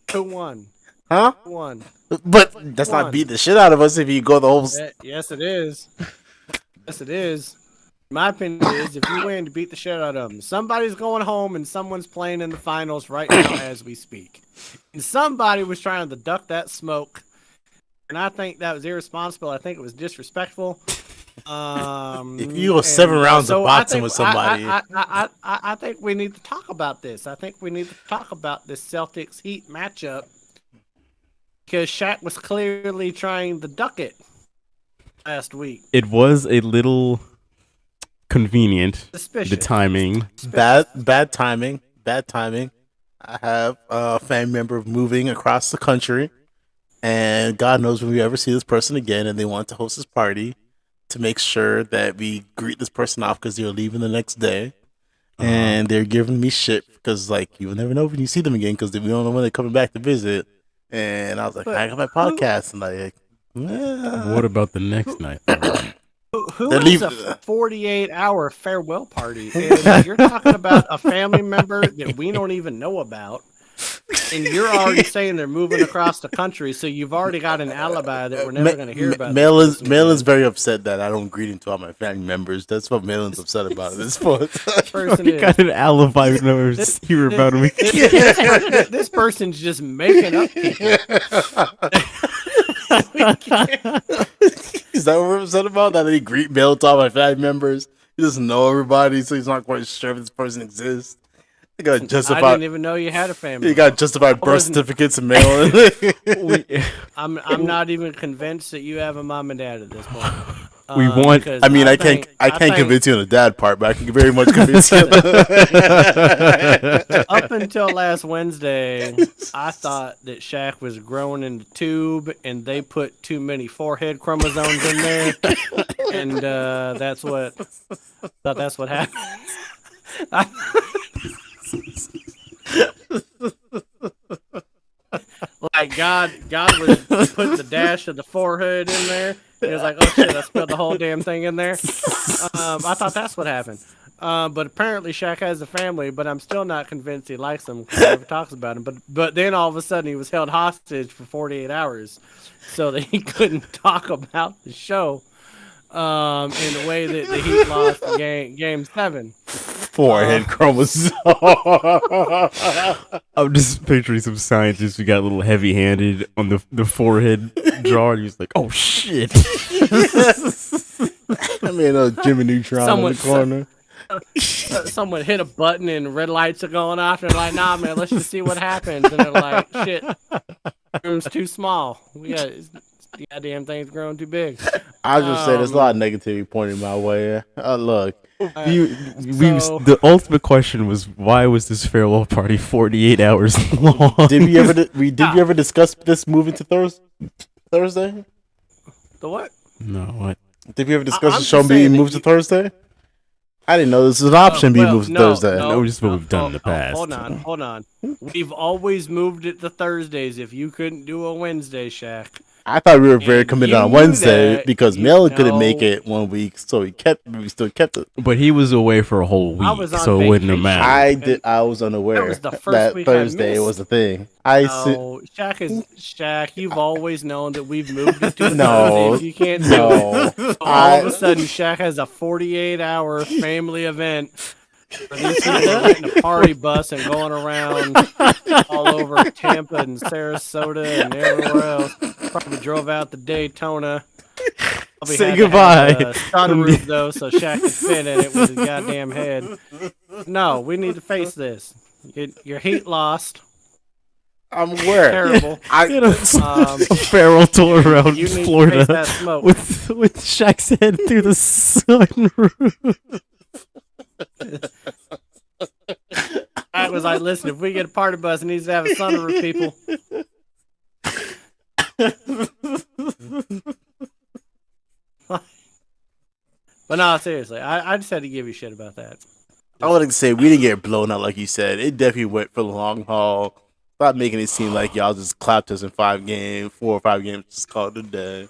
2-1. Huh? 1. But that's not beat the shit out of us if you go the whole... Yes, it is. Yes, it is. My opinion is if you win to beat the shit out of them, somebody's going home and someone's playing in the finals right now as we speak. And somebody was trying to duck that smoke. And I think that was irresponsible. I think it was disrespectful. If you go 7 rounds of boxing with somebody... I think we need to talk about this. I think we need to talk about this Celtics Heat matchup. Because Shaq was clearly trying to duck it last week. It was a little convenient. Suspicious. The timing. Bad timing. I have a family member moving across the country, and God knows when we ever see this person again, and they want to host this party to make sure that we greet this person off because they're leaving the next day. And they're giving me shit because, like, you'll never know when you see them again because we don't know when they're coming back to visit. And I was like, I got my podcast. And like, what about the next night? Who is a 48-hour farewell party? And you're talking about a family member that we don't even know about. And you're already saying they're moving across the country, so you've already got an alibi that we're never going to hear about. Malin's very upset that I don't greet him to all my family members. That's what Malin's upset about at this point. Got an alibi. We never hear about him. This person's just making up people. Is that what we're upset about? That he greet Mail to all my family members? He doesn't know everybody, so he's not quite sure if this person exists. I didn't even know you had a family. You got justified birth certificates and mail. I'm not even convinced that you have a mom and dad at this point. We want. I mean, I can't convince you on the dad part, but I can very much convince you. Up until last Wednesday, I thought that Shaq was growing in the tube, and they put too many forehead chromosomes in there, and that's what happened. God was putting the dash of the forehead in there. He was like, "Oh shit, I spilled the whole damn thing in there." I thought that's what happened. But apparently Shaq has a family, but I'm still not convinced he likes them because he never talks about him. But then all of a sudden he was held hostage for 48 hours, so that he couldn't talk about the show. In the way that the Heat lost game 7. Forehead chromosome. I'm just picturing some scientists who got a little heavy-handed on the forehead draw, and he was like, "Oh shit!" I mean, Jimmy Neutron in the corner. Someone hit a button and red lights are going off. And they're like, "Nah, man, let's just see what happens." And they're like, "Shit, room's too small. The goddamn thing's growing too big." I was just saying, there's a lot of negativity pointing my way. Look, the ultimate question was, why was this farewell party 48 hours long? Did we ever discuss this moving to Thursday? The what? No, what? Did we ever discuss the show being moved to Thursday? I didn't know this was an option being moved to Thursday. No, just what we've done in the past. Hold on. We've always moved it to Thursdays if you couldn't do a Wednesday, Shaq. I thought we were very committed on Wednesday because Mel couldn't make it 1 week, so we still kept it. But he was away for a whole week, so it wouldn't have mattered. I was unaware that Thursday was a thing. Shaq, you've always known that we've moved it to Thursday if you can't do it. So all of a sudden, Shaq has a 48-hour family event. These people are getting a party bus and going around all over Tampa and Sarasota and everywhere else. Probably drove out to Daytona. Say goodbye. Sunroof though, so Shaq could fit in it with his goddamn head. No, we need to face this. Your Heat lost. I'm aware. Terrible. A feral tour around Florida with Shaq's head through the sunroof. I was like, listen, if we get a party bus, it needs to have a sunroof, people. But no, seriously, I just had to give you shit about that. I would like to say we didn't get blown out like you said. It definitely went for the long haul. Stop making it seem like y'all just clapped us in 4 or 5 games, just called it a day.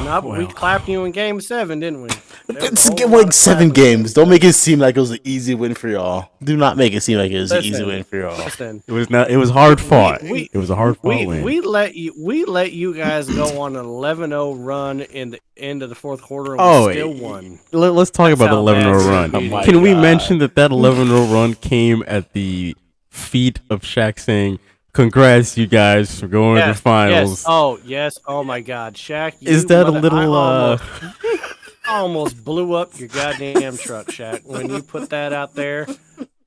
No, but we clapped you in game 7, didn't we? It's like 7 games. Don't make it seem like it was an easy win for y'all. Do not make it seem like it was an easy win for y'all. Listen, it was not. It was hard fought. It was a hard fought win. We let you guys go on an 11-0 run in the end of the fourth quarter, and we still won. Let's talk about the 11-0 run. Can we mention that 11-0 run came at the feet of Shaq saying, "Congrats, you guys, for going to the finals." Yes. Oh my God, Shaq. Is that a little? I almost blew up your goddamn truck, Shaq, when you put that out there.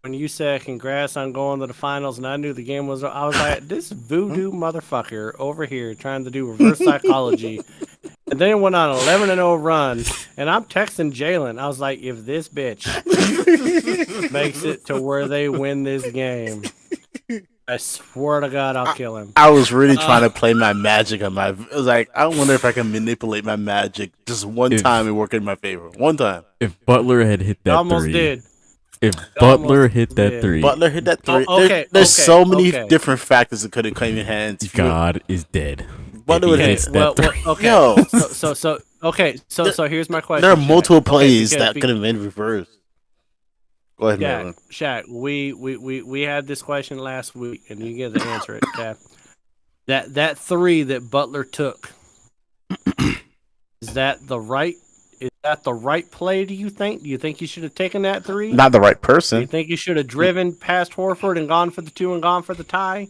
When you said congrats on going to the finals, and I knew the game was, I was like, this voodoo motherfucker over here trying to do reverse psychology. And then it went on an 11-0 run, and I'm texting Jalen. I was like, if this bitch makes it to where they win this game, I swear to God, I'll kill him. I was really trying to play my magic on my. It was like, I wonder if I can manipulate my magic just one time and work in my favor. One time. If Butler had hit that almost 3. Did. If Butler hit that 3. Butler hit that 3. Okay, there's so many different factors that could have come in hands. God is dead. Butler would hit that 3. Okay. Yo. So here's my question. There are multiple plays that could have been reversed. Go ahead, Marlon. Shaq, we had this question last week, and you get to answer it. Okay? That 3 that Butler took, is that the right play? Do you think? Do you think you should have taken that 3? Not the right person. Do you think you should have driven past Horford and gone for the 2 and gone for the tie?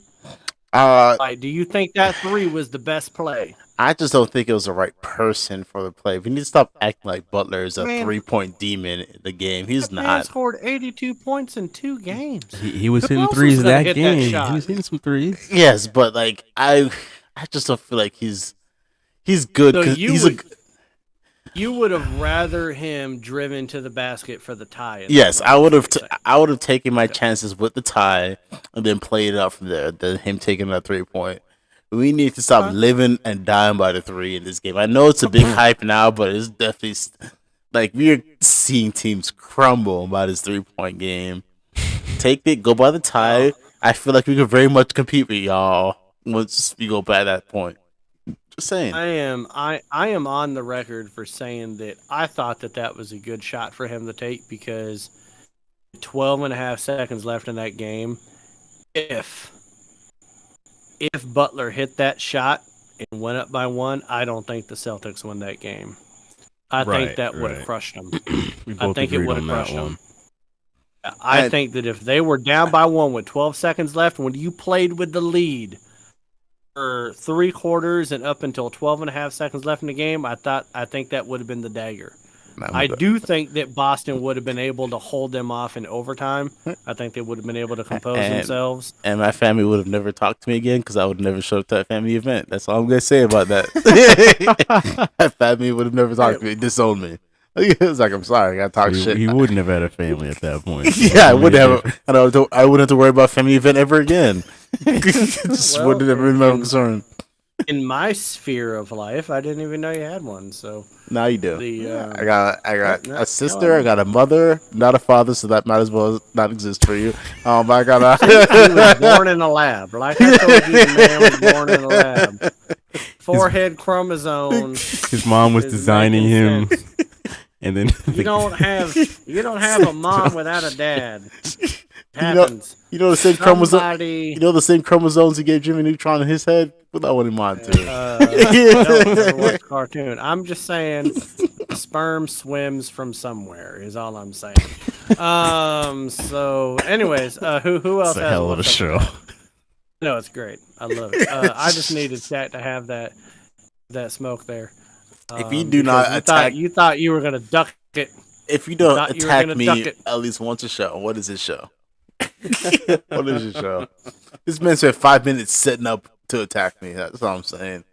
Do you think that 3 was the best play? I just don't think it was the right person for the play. We need to stop acting like Butler is a 3-point demon in the game. He's not. Man scored 82 points in 2 games. He was hitting threes that game. He was hitting some threes. Yes, but like I just don't feel like he's good. So you would have rather him driven to the basket for the tie. Yes, I would have. I would have taken my chances with the tie and then played it out from there. Than him taking that 3-point. We need to stop living and dying by the 3 in this game. I know it's a big hype now, but it's definitely like we're seeing teams crumble by this 3-point game. Take it, go by the tie. I feel like we could very much compete with y'all. once you go by that point. Just saying. I am on the record for saying that I thought that was a good shot for him to take because 12 and a half seconds left in that game. If Butler hit that shot and went up by 1, I don't think the Celtics win that game. I think that would have crushed them. I think it would have crushed them. I think that if they were down by 1 with 12 seconds left, when you played with the lead for 3 quarters and up until 12 and a half seconds left in the game, I think that would have been the dagger. I do think that Boston would have been able to hold them off in overtime. I think they would have been able to compose themselves. And my family would have never talked to me again because I would never show up to that family event. That's all I'm going to say about that. My family would have never talked to me, disowned me. It's like, I'm sorry, I got to talk shit. He wouldn't have had a family at that point. Yeah, I wouldn't have. I wouldn't have to worry about family event ever again. Just wouldn't have been my concern. In my sphere of life, I didn't even know you had one. So now you do. I got a sister. I got a mother, not a father, so that might as well not exist for you. I got he was born in a lab. Like I told you, the man was born in a lab. Forehead chromosome. His mom was designing him, and then you don't have a mom without a dad. Happens. You know the same chromosome. You know the same chromosomes he gave Jimmy Neutron in his head. Put that one in mind too. Don't watch cartoon. I'm just saying, sperm swims from somewhere. Is all I'm saying. So, anyways, who else? It's a hell of a show. No, it's great. I love it. I just needed Zach to have that smoke there. If you do not attack, you thought you were gonna duck it. If you don't attack me at least once a show, what is this show? What is this show? This man spent 5 minutes setting up to attack me. That's all I'm saying.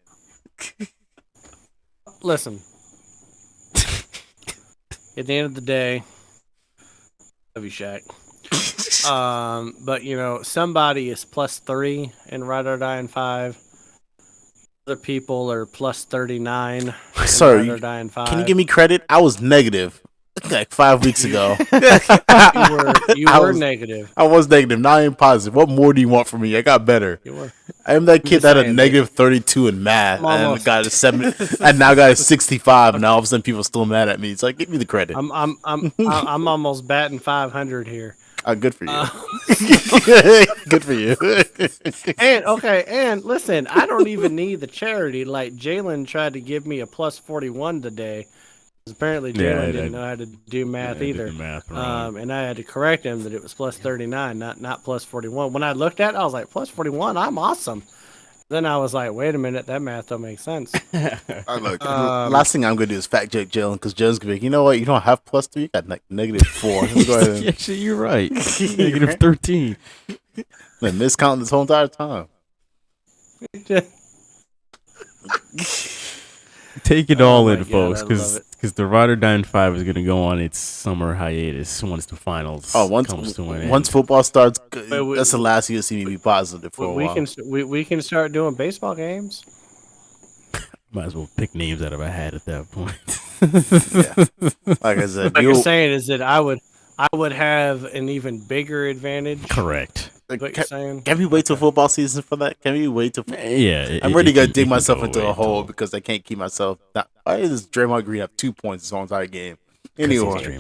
Listen, at the end of the day, love you, Shaq. But you know, somebody is +3 in Ride or Die in 5. Other people are +39. Sorry, Ride or Die in 5. Can you give me credit? I was negative like 5 weeks ago. you were negative. I was negative. Now I'm positive. What more do you want from me? I got better. You were. I am that kid that had a negative 32 in math and got a 7, and now got a 65. And now all of a sudden people are still mad at me. It's like, give me the credit. I'm almost batting 500 here. Good for you. Good for you. And listen, I don't even need the charity. Like Jalen tried to give me a +41 today. Apparently Jalen didn't know how to do math either. And I had to correct him that it was +39, not +41. When I looked at it, I was like, +41, I'm awesome. Then I was like, wait a minute, that math don't make sense. Last thing I'm going to do is fact check Jalen, because Jalen's going to be like, you know what, you don't have +3, you got -4. Go ahead. Actually, you're right. -13. Been miscounting this whole entire time. Take it all in, folks, because the Ride or Die in 5 is going to go on its summer hiatus once the finals comes to an end. Once football starts, that's the last you'll see me be positive for a while. We can start doing baseball games. Might as well pick names out of a hat at that point. Yeah. Like I said, what you're saying is that I would have an even bigger advantage. Correct. Can we wait till football season for that? Can we wait till? Yeah, I'm ready to dig myself into a hole because I can't keep myself. Why does Draymond Green have 2 points this whole entire game? Anyway,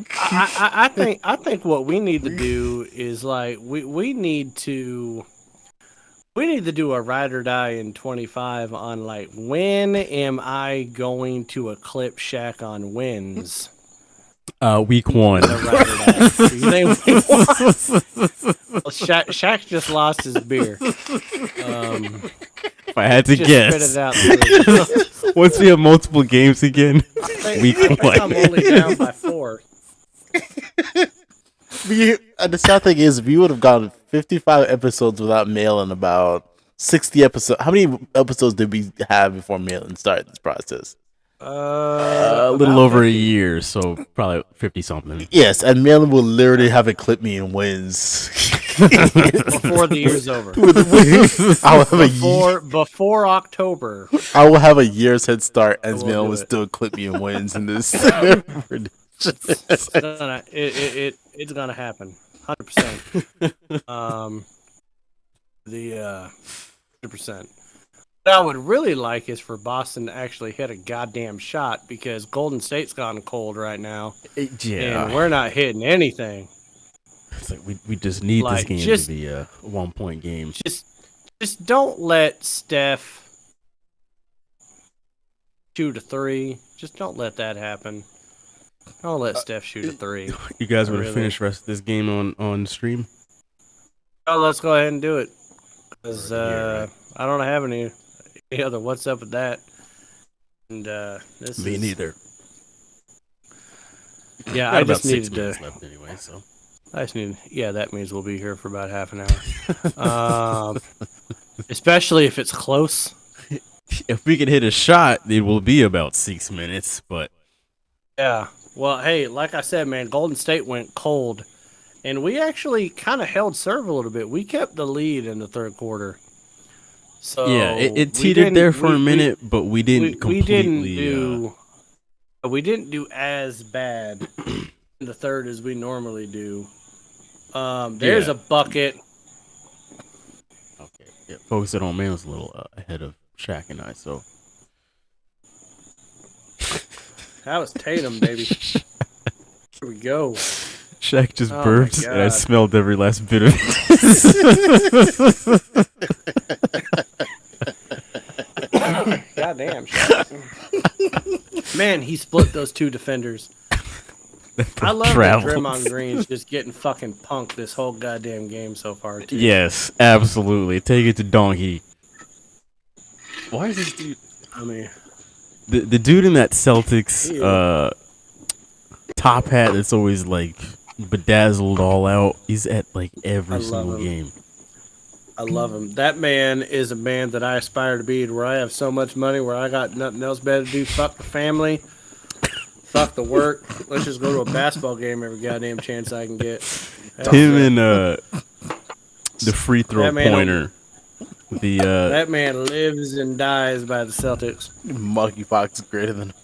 I think what we need to do is like we need to do a Ride or Die in 25 on like when am I going to eclipse Shaq on wins. Week 1. Shaq just lost his beer. If I had to guess, once we have multiple games again, week 1. I'm only down by 4. The sad thing is, if you would have gone 55 episodes without mailing about 60 episodes, how many episodes did we have before mailing started this process? A little over 50. A year, so probably 50 something. Yes, and Malin will literally have it clip me in wins before the year's over. Before October. I will have a year's head start, and Malin will still clip me in wins in this. It's gonna happen, 100%. 100%. What I would really like is for Boston to actually hit a goddamn shot because Golden State's gone cold right now. And we're not hitting anything. It's like we just need this game to be a 1-point game. Just don't let Steph shoot a three. Just don't let that happen. Don't let Steph shoot a three. You guys would have finished the rest of this game on stream? Oh, let's go ahead and do it. Because I don't have any other what's up with that. And Me neither. Yeah, I just needed 6 minutes left anyway, so. Yeah, that means we'll be here for about half an hour. Especially if it's close. If we can hit a shot, it will be about 6 minutes, but. Yeah. Well, hey, like I said, man, Golden State went cold. And we actually kind of held serve a little bit. We kept the lead in the third quarter. So yeah, it teetered there for a minute, but we didn't completely. We didn't do as bad in the third as we normally do. There's a bucket. Okay. Yeah, focus it on man was a little ahead of Shaq and I, so. That was Tatum, baby. Here we go. Shaq just burped, and I smelled every last bit of it. Goddamn, Shaq. Man, he split those two defenders. I love that Draymond Green's just getting fucking punked this whole goddamn game so far, too. Yes, absolutely. Take it to Donkey. Why is this dude? I mean, the dude in that Celtics top hat that's always like bedazzled all out. He's at like every single game. I love him. That man is a man that I aspire to be, where I have so much money where I got nothing else better to do. Fuck the family. Fuck the work. Let's just go to a basketball game every goddamn chance I can get. Him and the free throw pointer. That man lives and dies by the Celtics. Monkeypox is greater than.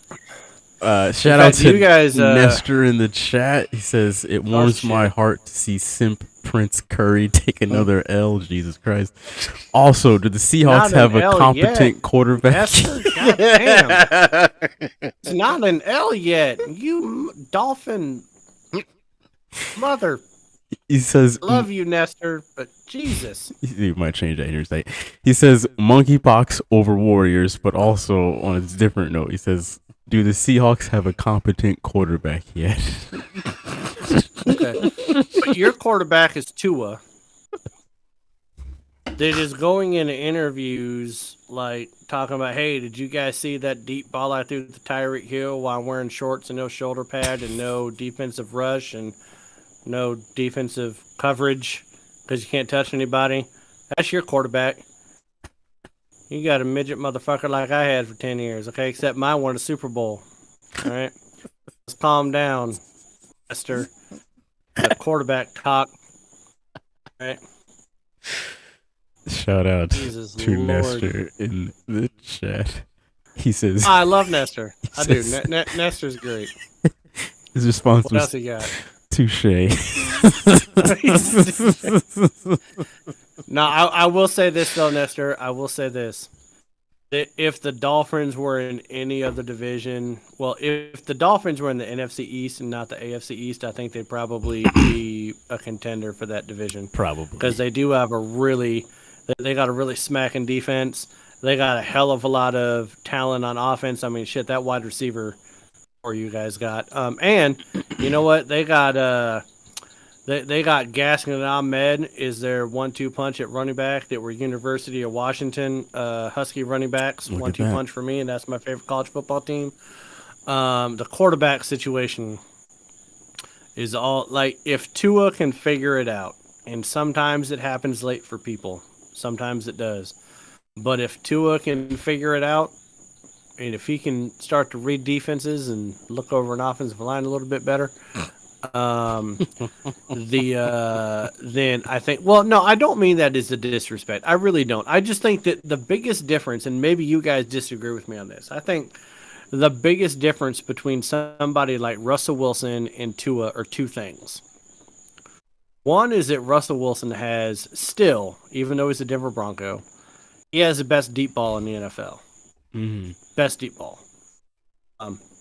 Shout out to you guys, Nestor in the chat. He says it warms my heart to see Simp Prince Curry take another L. Jesus Christ. Also, do the Seahawks have a competent quarterback? Nestor, goddamn. It's not an L yet. You Dolphin mother. He says, love you, Nestor, but Jesus. You might change that here. He says monkeypox over Warriors, but also on a different note, he says, do the Seahawks have a competent quarterback yet? Okay. But your quarterback is Tua. That is going into interviews like talking about, hey, did you guys see that deep ball I threw to Tyreek Hill while I'm wearing shorts and no shoulder pad and no defensive rush and no defensive coverage because you can't touch anybody? That's your quarterback. You got a midget motherfucker like I had for 10 years, okay? Except mine won a Super Bowl. All right? Let's calm down, Mister. The quarterback talk. All right? Shout out Jesus to Lord. Nestor in the chat. He says, I love Nestor. I do. Nestor's great. His response what was, else he got? touche. No, I will say this, though, Nestor. I will say this. If the Dolphins were in any other division, well, if the Dolphins were in the NFC East and not the AFC East, I think they'd probably be a contender for that division. Probably. Because they do have they got a really smacking defense. They got a hell of a lot of talent on offense. I mean, shit, that wide receiver or you guys got. And you know what? They got they got Gaskin and Ahmed is their 1-2 punch at running back that were University of Washington Husky running backs. 1-2 punch for me, and that's my favorite college football team. The quarterback situation is all like if Tua can figure it out, and sometimes it happens late for people. Sometimes it does. But if Tua can figure it out, and if he can start to read defenses and look over an offensive line a little bit better, then I think, well, no, I don't mean that as a disrespect. I really don't. I just think that the biggest difference, and maybe you guys disagree with me on this, I think the biggest difference between somebody like Russell Wilson and Tua are two things. One is that Russell Wilson has still, even though he's a Denver Bronco, He has the best deep ball in the NFL. Mm-hmm. Best deep ball.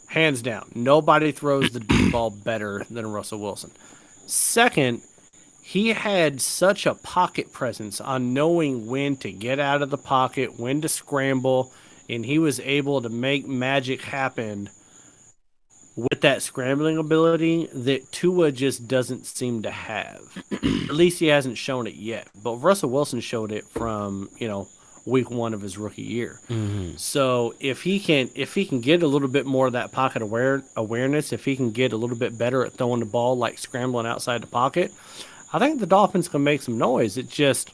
Hands down. Nobody throws the deep ball better than Russell Wilson. Second, he had such a pocket presence on knowing when to get out of the pocket, when to scramble, and he was able to make magic happen with that scrambling ability that Tua just doesn't seem to have. At least he hasn't shown it yet. But Russell Wilson showed it from, week 1 of his rookie year. Mm-hmm. So if he can get a little bit more of that pocket awareness, if he can get a little bit better at throwing the ball, like scrambling outside the pocket, I think the Dolphins can make some noise. It's just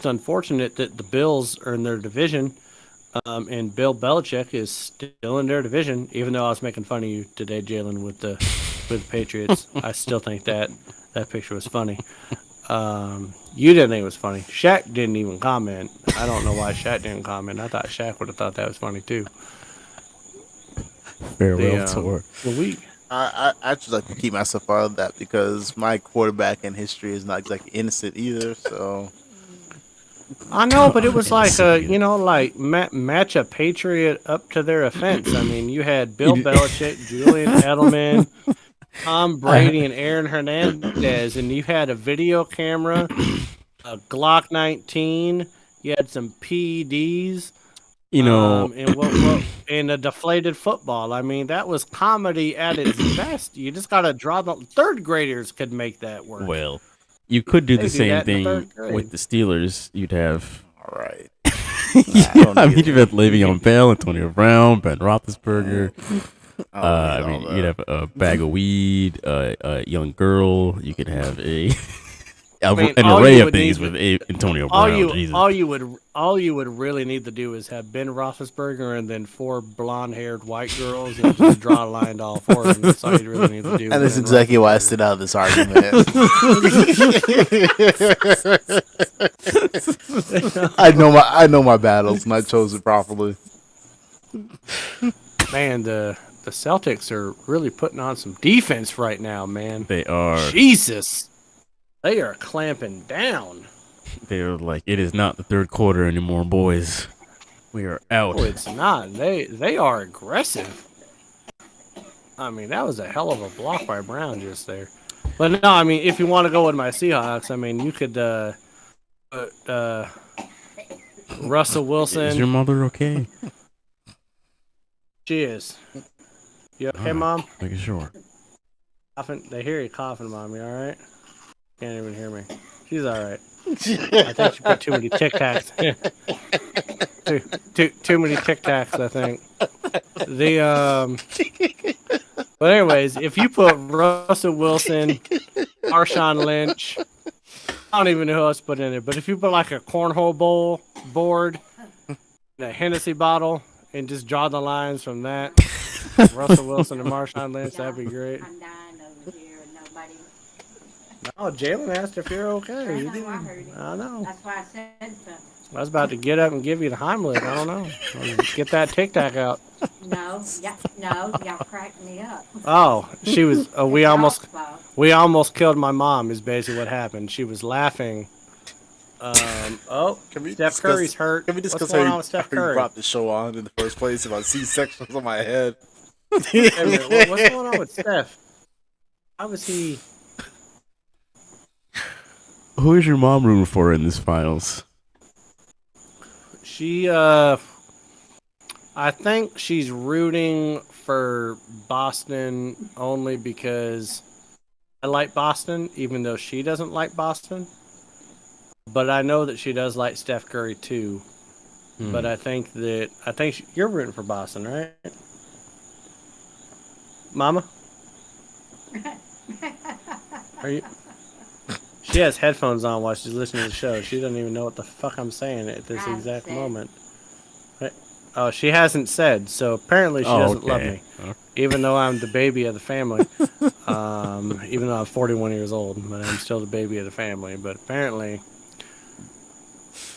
unfortunate that the Bills are in their division, and Bill Belichick is still in their division. Even though I was making fun of you today, Jalen, with the Patriots, I still think that picture was funny. You didn't think it was funny. Shaq didn't even comment. I don't know why Shaq didn't comment. I thought Shaq would have thought that was funny too. Farewell tour. The week. I just like to keep myself out of that because my quarterback in history is not exactly innocent either. So I know, but it was like match a Patriot up to their offense. I mean, you had Bill Belichick, Julian Edelman, Tom Brady, and Aaron Hernandez, and you had a video camera, a Glock 19, you had some PEDs, and a deflated football. I mean, that was comedy at its best. You just got to draw the third graders could make that work. Well, you could do the same thing grade. with the Steelers. You'd have all right. You'd have Le'Veon Bell, Antonio Brown, Ben Roethlisberger. You'd have a bag of weed, a young girl. You could have an array of things with Antonio Brown. All you would really need to do is have Ben Roethlisberger and then 4 blonde-haired white girls and just draw a line to all 4 of them. That's all you really need to do. And that's exactly why I stood out of this argument. I know my battles, and I chose it properly. Man, the Celtics are really putting on some defense right now, man. They are. Jesus. They are clamping down. They're like, it is not the third quarter anymore, boys. We are out. Oh, it's not. They are aggressive. I mean, that was a hell of a block by Brown just there. But no, I mean, if you want to go with my Seahawks, I mean, you could Russell Wilson. Is your mother okay? She is. You okay, Mom? Making sure. Coughing. They hear you coughing, Mom. You all right? Can't even hear me. She's all right. I think she put too many Tic Tacs. too many Tic Tacs, I think. But anyways, if you put Russell Wilson, Marshawn Lynch, I don't even know who else to put in there, but if you put like a cornhole board, and a Hennessy bottle, and just draw the lines from that, Russell Wilson and Marshawn Lynch, that'd be great. I'm dying over here and nobody. No, Jalen asked if you're okay. I heard it. I know. That's why I said something. I was about to get up and give you the Heimlich. I don't know. Get that Tic Tac out. No, y'all cracked me up. Oh, she was. We almost killed my mom. Is basically what happened. She was laughing. Steph Curry's hurt. Can we discuss What's going on with Steph Curry? You brought the show on in the first place about C-sections on my head? What's going on with Steph? How was he? Who is your mom rooting for in this finals? She, I think she's rooting for Boston only because I like Boston, even though she doesn't like Boston. But I know that she does like Steph Curry too. But I think you're rooting for Boston, right, Mama? Are you? She has headphones on while she's listening to the show. She doesn't even know what the fuck I'm saying at this exact moment. Right? Oh, she hasn't said, so apparently she doesn't love me. Even though I'm the baby of the family. Even though I'm 41 years old, but I'm still the baby of the family. But apparently...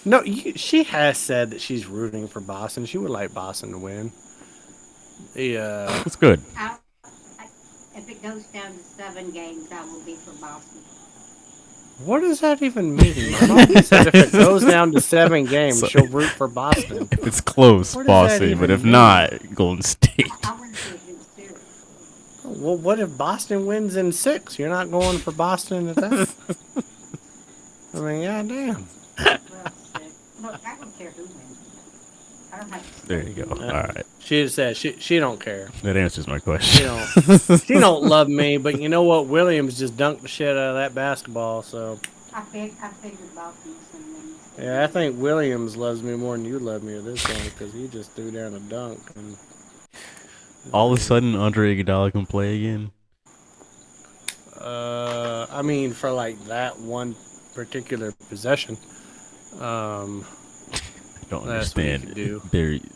No, she has said that she's rooting for Boston. She would like Boston to win. Yeah. That's good. If it goes down to 7 games, I will be for Boston. What does that even mean? My mom said if it goes down to 7 games, So- she'll root for Boston. If it's close, What does that Boston, but even if mean? not, Golden State. Well, what if Boston wins in 6? You're not going for Boston at that? I mean, goddamn. Look, I don't care who wins. I don't have to. There you go. All right. She said she don't care. That answers my She question. she don't love me, but you know what? Williams just dunked the shit out of that basketball, so I figured Boston was going to win. yeah, I think Williams loves me more than you love me at this point because he just threw down a dunk. And All of a sudden, Andre Iguodala can play again. I mean, for like that one particular possession, I don't that's what he understand could do.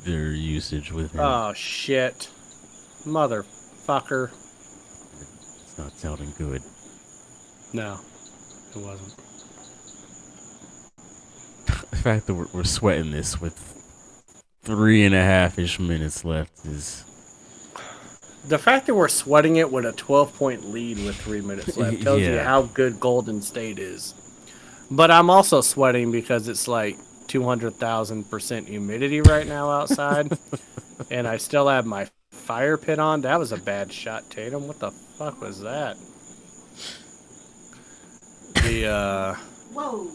their usage with him. Oh shit, motherfucker! It's not sounding good. No, it wasn't. The fact that we're sweating this with 3.5-ish minutes left is The fact that we're sweating it with a 12-point lead with 3 minutes left tells you Yeah. how good Golden State is. But I'm also sweating because it's like 200,000% humidity right now outside, and I still have my fire pit on. That was a bad shot, Tatum. What the fuck was that? Whoa.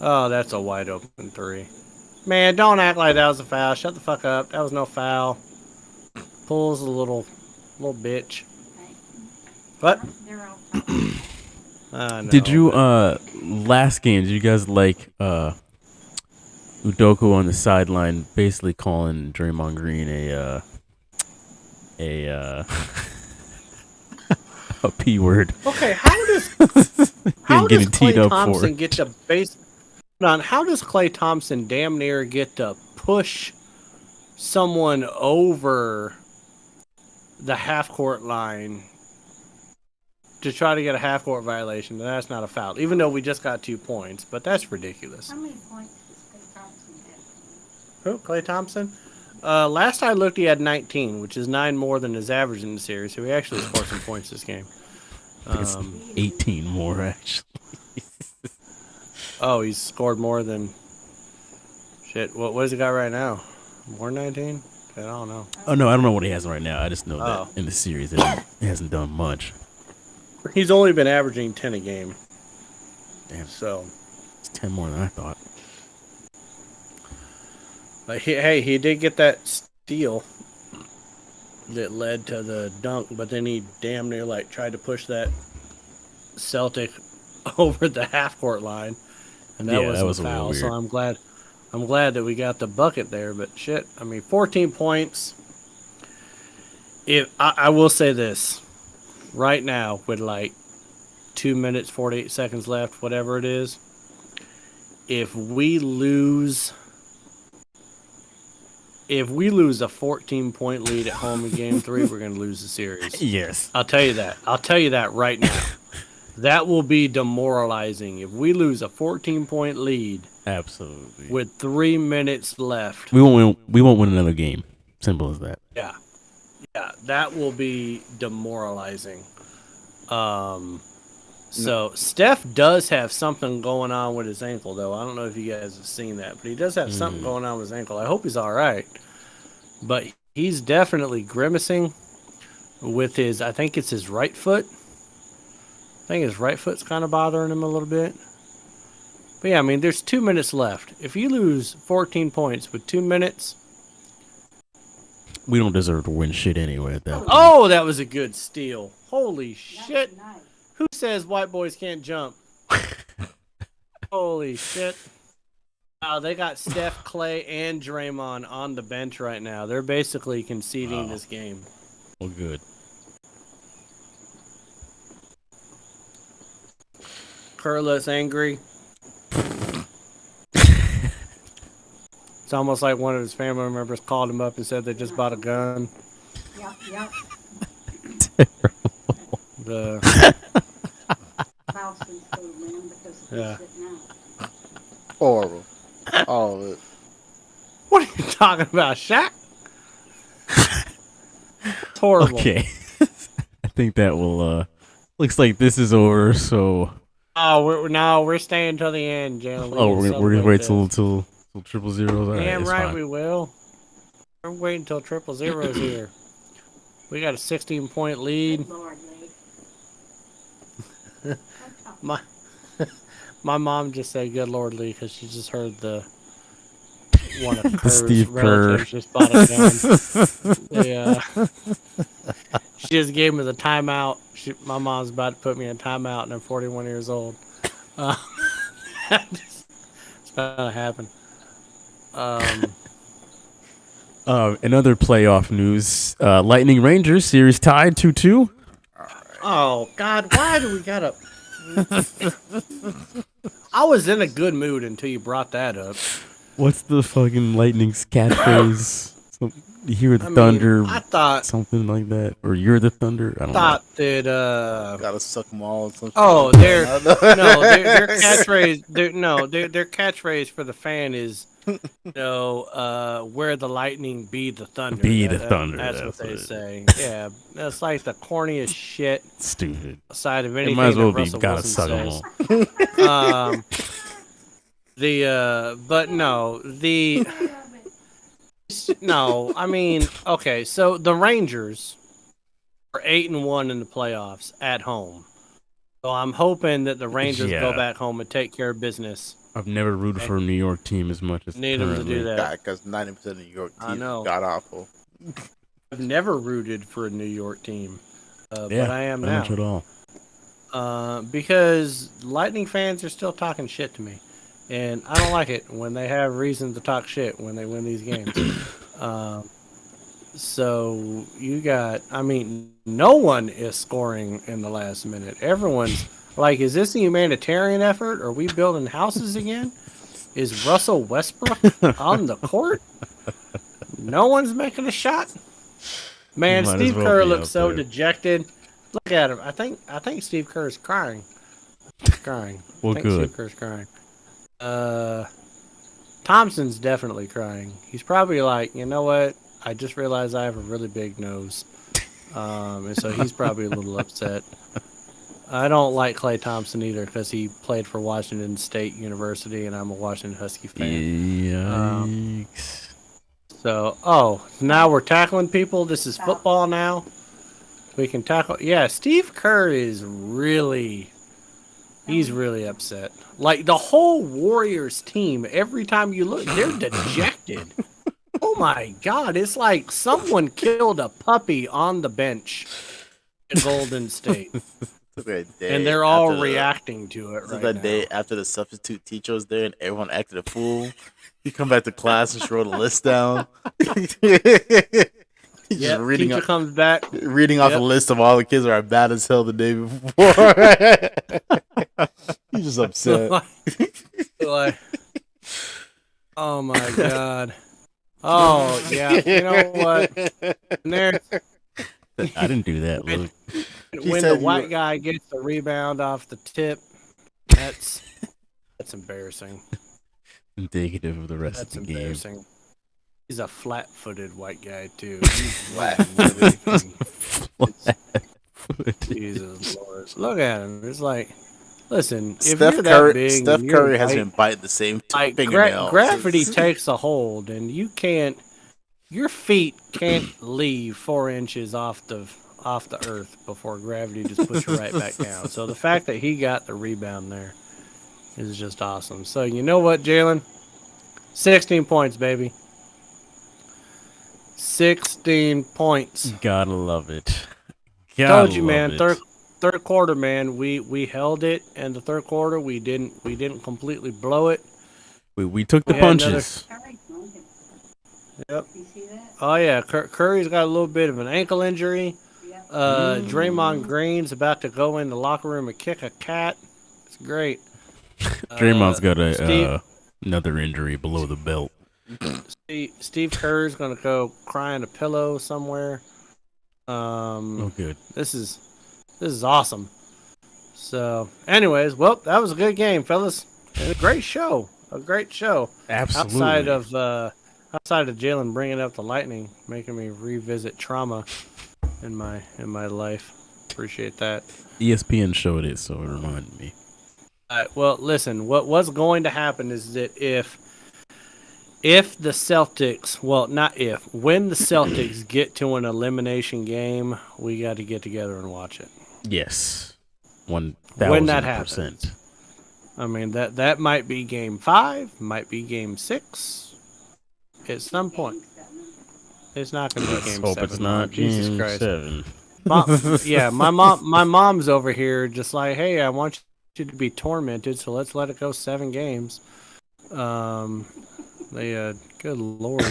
Oh, that's a wide open 3. Man, don't act like that was a foul. Shut the fuck up. That was no foul. Pulls a little bitch. What? They're all Did you last game? Did you guys like Udoka on the sideline, basically calling Draymond Green a P word? Okay, how does Getting Klay teed up Thompson for. get to base? Hold on, how does Klay Thompson damn near get to push someone over the half court line to try to get a half court violation? That's not a foul, even though we just got 2 points. But that's ridiculous. How many points does Klay Thompson have? Who? Klay Thompson? Last I looked, he had 19, which is 9 more than his average in the series. So he actually scored some points this game. I think it's 18 more actually. Oh, he's scored more than shit. What has he got right now? More than 19? I don't know. Oh no, I don't know what he has right now. I just know Oh. that in the series it hasn't done much. He's only been averaging 10 a game. Damn. So, It's 10 more than I thought. but he did get that steal that led to the dunk, but then he damn near tried to push that Celtic over the half court line, and that Yeah, was that a was a little foul. So weird. I'm glad that we got the bucket there. But shit, I mean, 14 points. If I will say this, right now with 2 minutes 48 seconds left, whatever it is, if we lose a 14-point lead at home in Game 3, we're going to lose the series. Yes. I'll tell you that. I'll tell you that right now. That will be demoralizing. If we lose a 14-point lead Absolutely. with 3 minutes left. We won't win another game. Simple as that. Yeah, that will be demoralizing. So Steph does have something going on with his ankle, though. I don't know if you guys have seen that, but he does have something going on with his ankle. I hope he's all right. But he's definitely grimacing with his, I think it's his right foot. I think his right foot's kind of bothering him a little bit. But yeah, I mean, there's 2 minutes left. If you lose 14 points with 2 minutes. We don't deserve to win shit anyway at that point. Oh, that was a good steal. Holy shit. Who says white boys can't jump? Holy shit. Wow, they got Steph, Clay, and Draymond on the bench right now. They're basically conceding this game. Well, good. Kurla's angry. It's almost like one of his family members called him up and said they just bought a gun. Yep. The Boston's going to win because of Yeah. this sitting out. Horrible. All of it. What are you talking about, Shaq? It's horrible. Okay. I think that will looks like this is over, so Oh, we're staying till the end, Jalen. Oh, we're gonna wait till 0-0. All right, Damn it's right fine. we will. We're waiting until 0-0 is here. We got a 16-point lead. Lord, Lee. My mom just said "Good Lord, Lee" because she just heard one of The Kerr's Steve Kerr. relatives just bought a gun. She just gave me the timeout. My mom's about to put me in timeout, and I'm 41 years old. It's gonna happen. In other playoff news, Lightning Rangers series tied 2-2. Oh God, why do we gotta? I was in a good mood until you brought that up. What's the fucking Lightning's catchphrase? You hear the thunder, I thought something like that, or you're the thunder. I don't thought that gotta suck them all. Or something their catchphrase. Their catchphrase for the fan is, where the lightning be the thunder. Be the thunder. That's what they say. Yeah, that's like the corniest shit. Stupid. Side of It anything. might as well that be Russell gotta Wilson suck them all. I mean, okay, so the Rangers are 8-1 in the playoffs at home. So I'm hoping that the Rangers go back home and take care of business. I've never rooted for a New York team as much as Need them to do that. Because 90% of New York I teams know. got awful. I've never rooted for a New York team, but Yeah, I am not now. much at all. Because Lightning fans are still talking shit to me. And I don't like it when they have reason to talk shit when they win these games. So you got, no one is scoring in the last minute. Everyone's like, is this a humanitarian effort? Are we building houses again? Is Russell Westbrook on the court? No one's making a shot. Man, Might as Steve well Kerr be looks up so there. dejected. Look at him. I think Steve Kerr is crying. He's crying. Well, I think good. Steve Kerr's crying. Thompson's definitely crying. He's probably like, you know what? I just realized I have a really big nose. And so he's probably a little upset. I don't like Klay Thompson either because he played for Washington State University, and I'm a Washington Husky fan. Yikes. So now we're tackling people. This is football now. We can tackle. Yeah, Steve Kerr is he's really upset. Like the whole Warriors team, every time you look, they're dejected. Oh my God, it's like someone killed a puppy on the bench in Golden State. And they're all reacting to it right now. Day after the substitute teacher was there and everyone acted a fool. He come back to class and wrote a list down. He's just reading teacher comes back. Reading off a list of all the kids that are bad as hell the day before. He's just upset. Like, oh my God. Oh yeah. You know what? I didn't do that, Luke. When the white guy gets the rebound off the tip, that's embarrassing. Indicative of the rest That's of the embarrassing. game. He's a flat-footed white guy too. Jesus Lord, look at him. It's like, listen, if Steph you're Curry, that big, Steph Curry has been biting the same fingernails. Gravity takes a hold, and your feet can't leave 4 inches off the earth before gravity just puts you right back down. So the fact that he got the rebound there is just awesome. So you know what, Jalen? 16 points, baby. 16 points. Gotta love it. Told you, man. Third quarter, man. We held it in the third quarter. We didn't completely blow it. We took the punches. Yep. Oh yeah, Curry's got a little bit of an ankle injury. Draymond Green's about to go in the locker room and kick a cat. It's great. Draymond's got another injury below the belt. Steve Kerr's gonna go cry in a pillow somewhere. Good. This is awesome. So, anyways, well, that was a good game, fellas. And a great show. Absolutely. Outside of Jalen bringing up the Lightning, making me revisit trauma in my life. Appreciate that. ESPN showed it, so it reminded me. Well, listen. What's going to happen is that if the Celtics, well, not if, when the Celtics get to an elimination game, we got to get together and watch it. Yes, 1,000%. When that happens. I mean, that might be game 5, might be game 6. At some point. It's not going to be Let's game hope 7. it's not Jesus game Christ. 7. Yeah, my mom's over here just like, hey, I want you to be tormented, so let's let it go 7 games. Good Lord.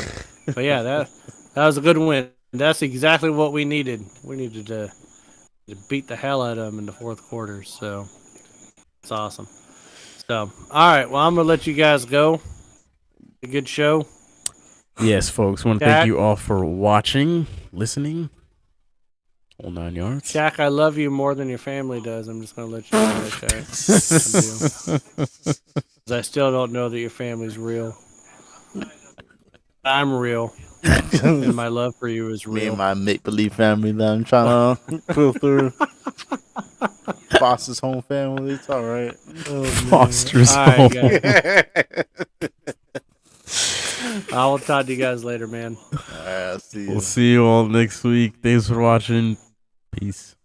But yeah, that was a good win. That's exactly what we needed. We needed to beat the hell out of them in the fourth quarter. So it's awesome. So, all right. Well, I'm going to let you guys go. A good show. Yes, folks. Want to thank you all for watching, listening. All 9 yards. Shaq, I love you more than your family does. I'm just going to let you know that, Shaq. 'Cause I still don't know that your family's real. I'm real. And my love for you is real. Me and my make-believe family that I'm trying to pull through. Foster's home family. It's all right. Foster's all home. Right, I will talk to you guys later, man. All right, I'll see you. We'll see you all next week. Thanks for watching. Peace.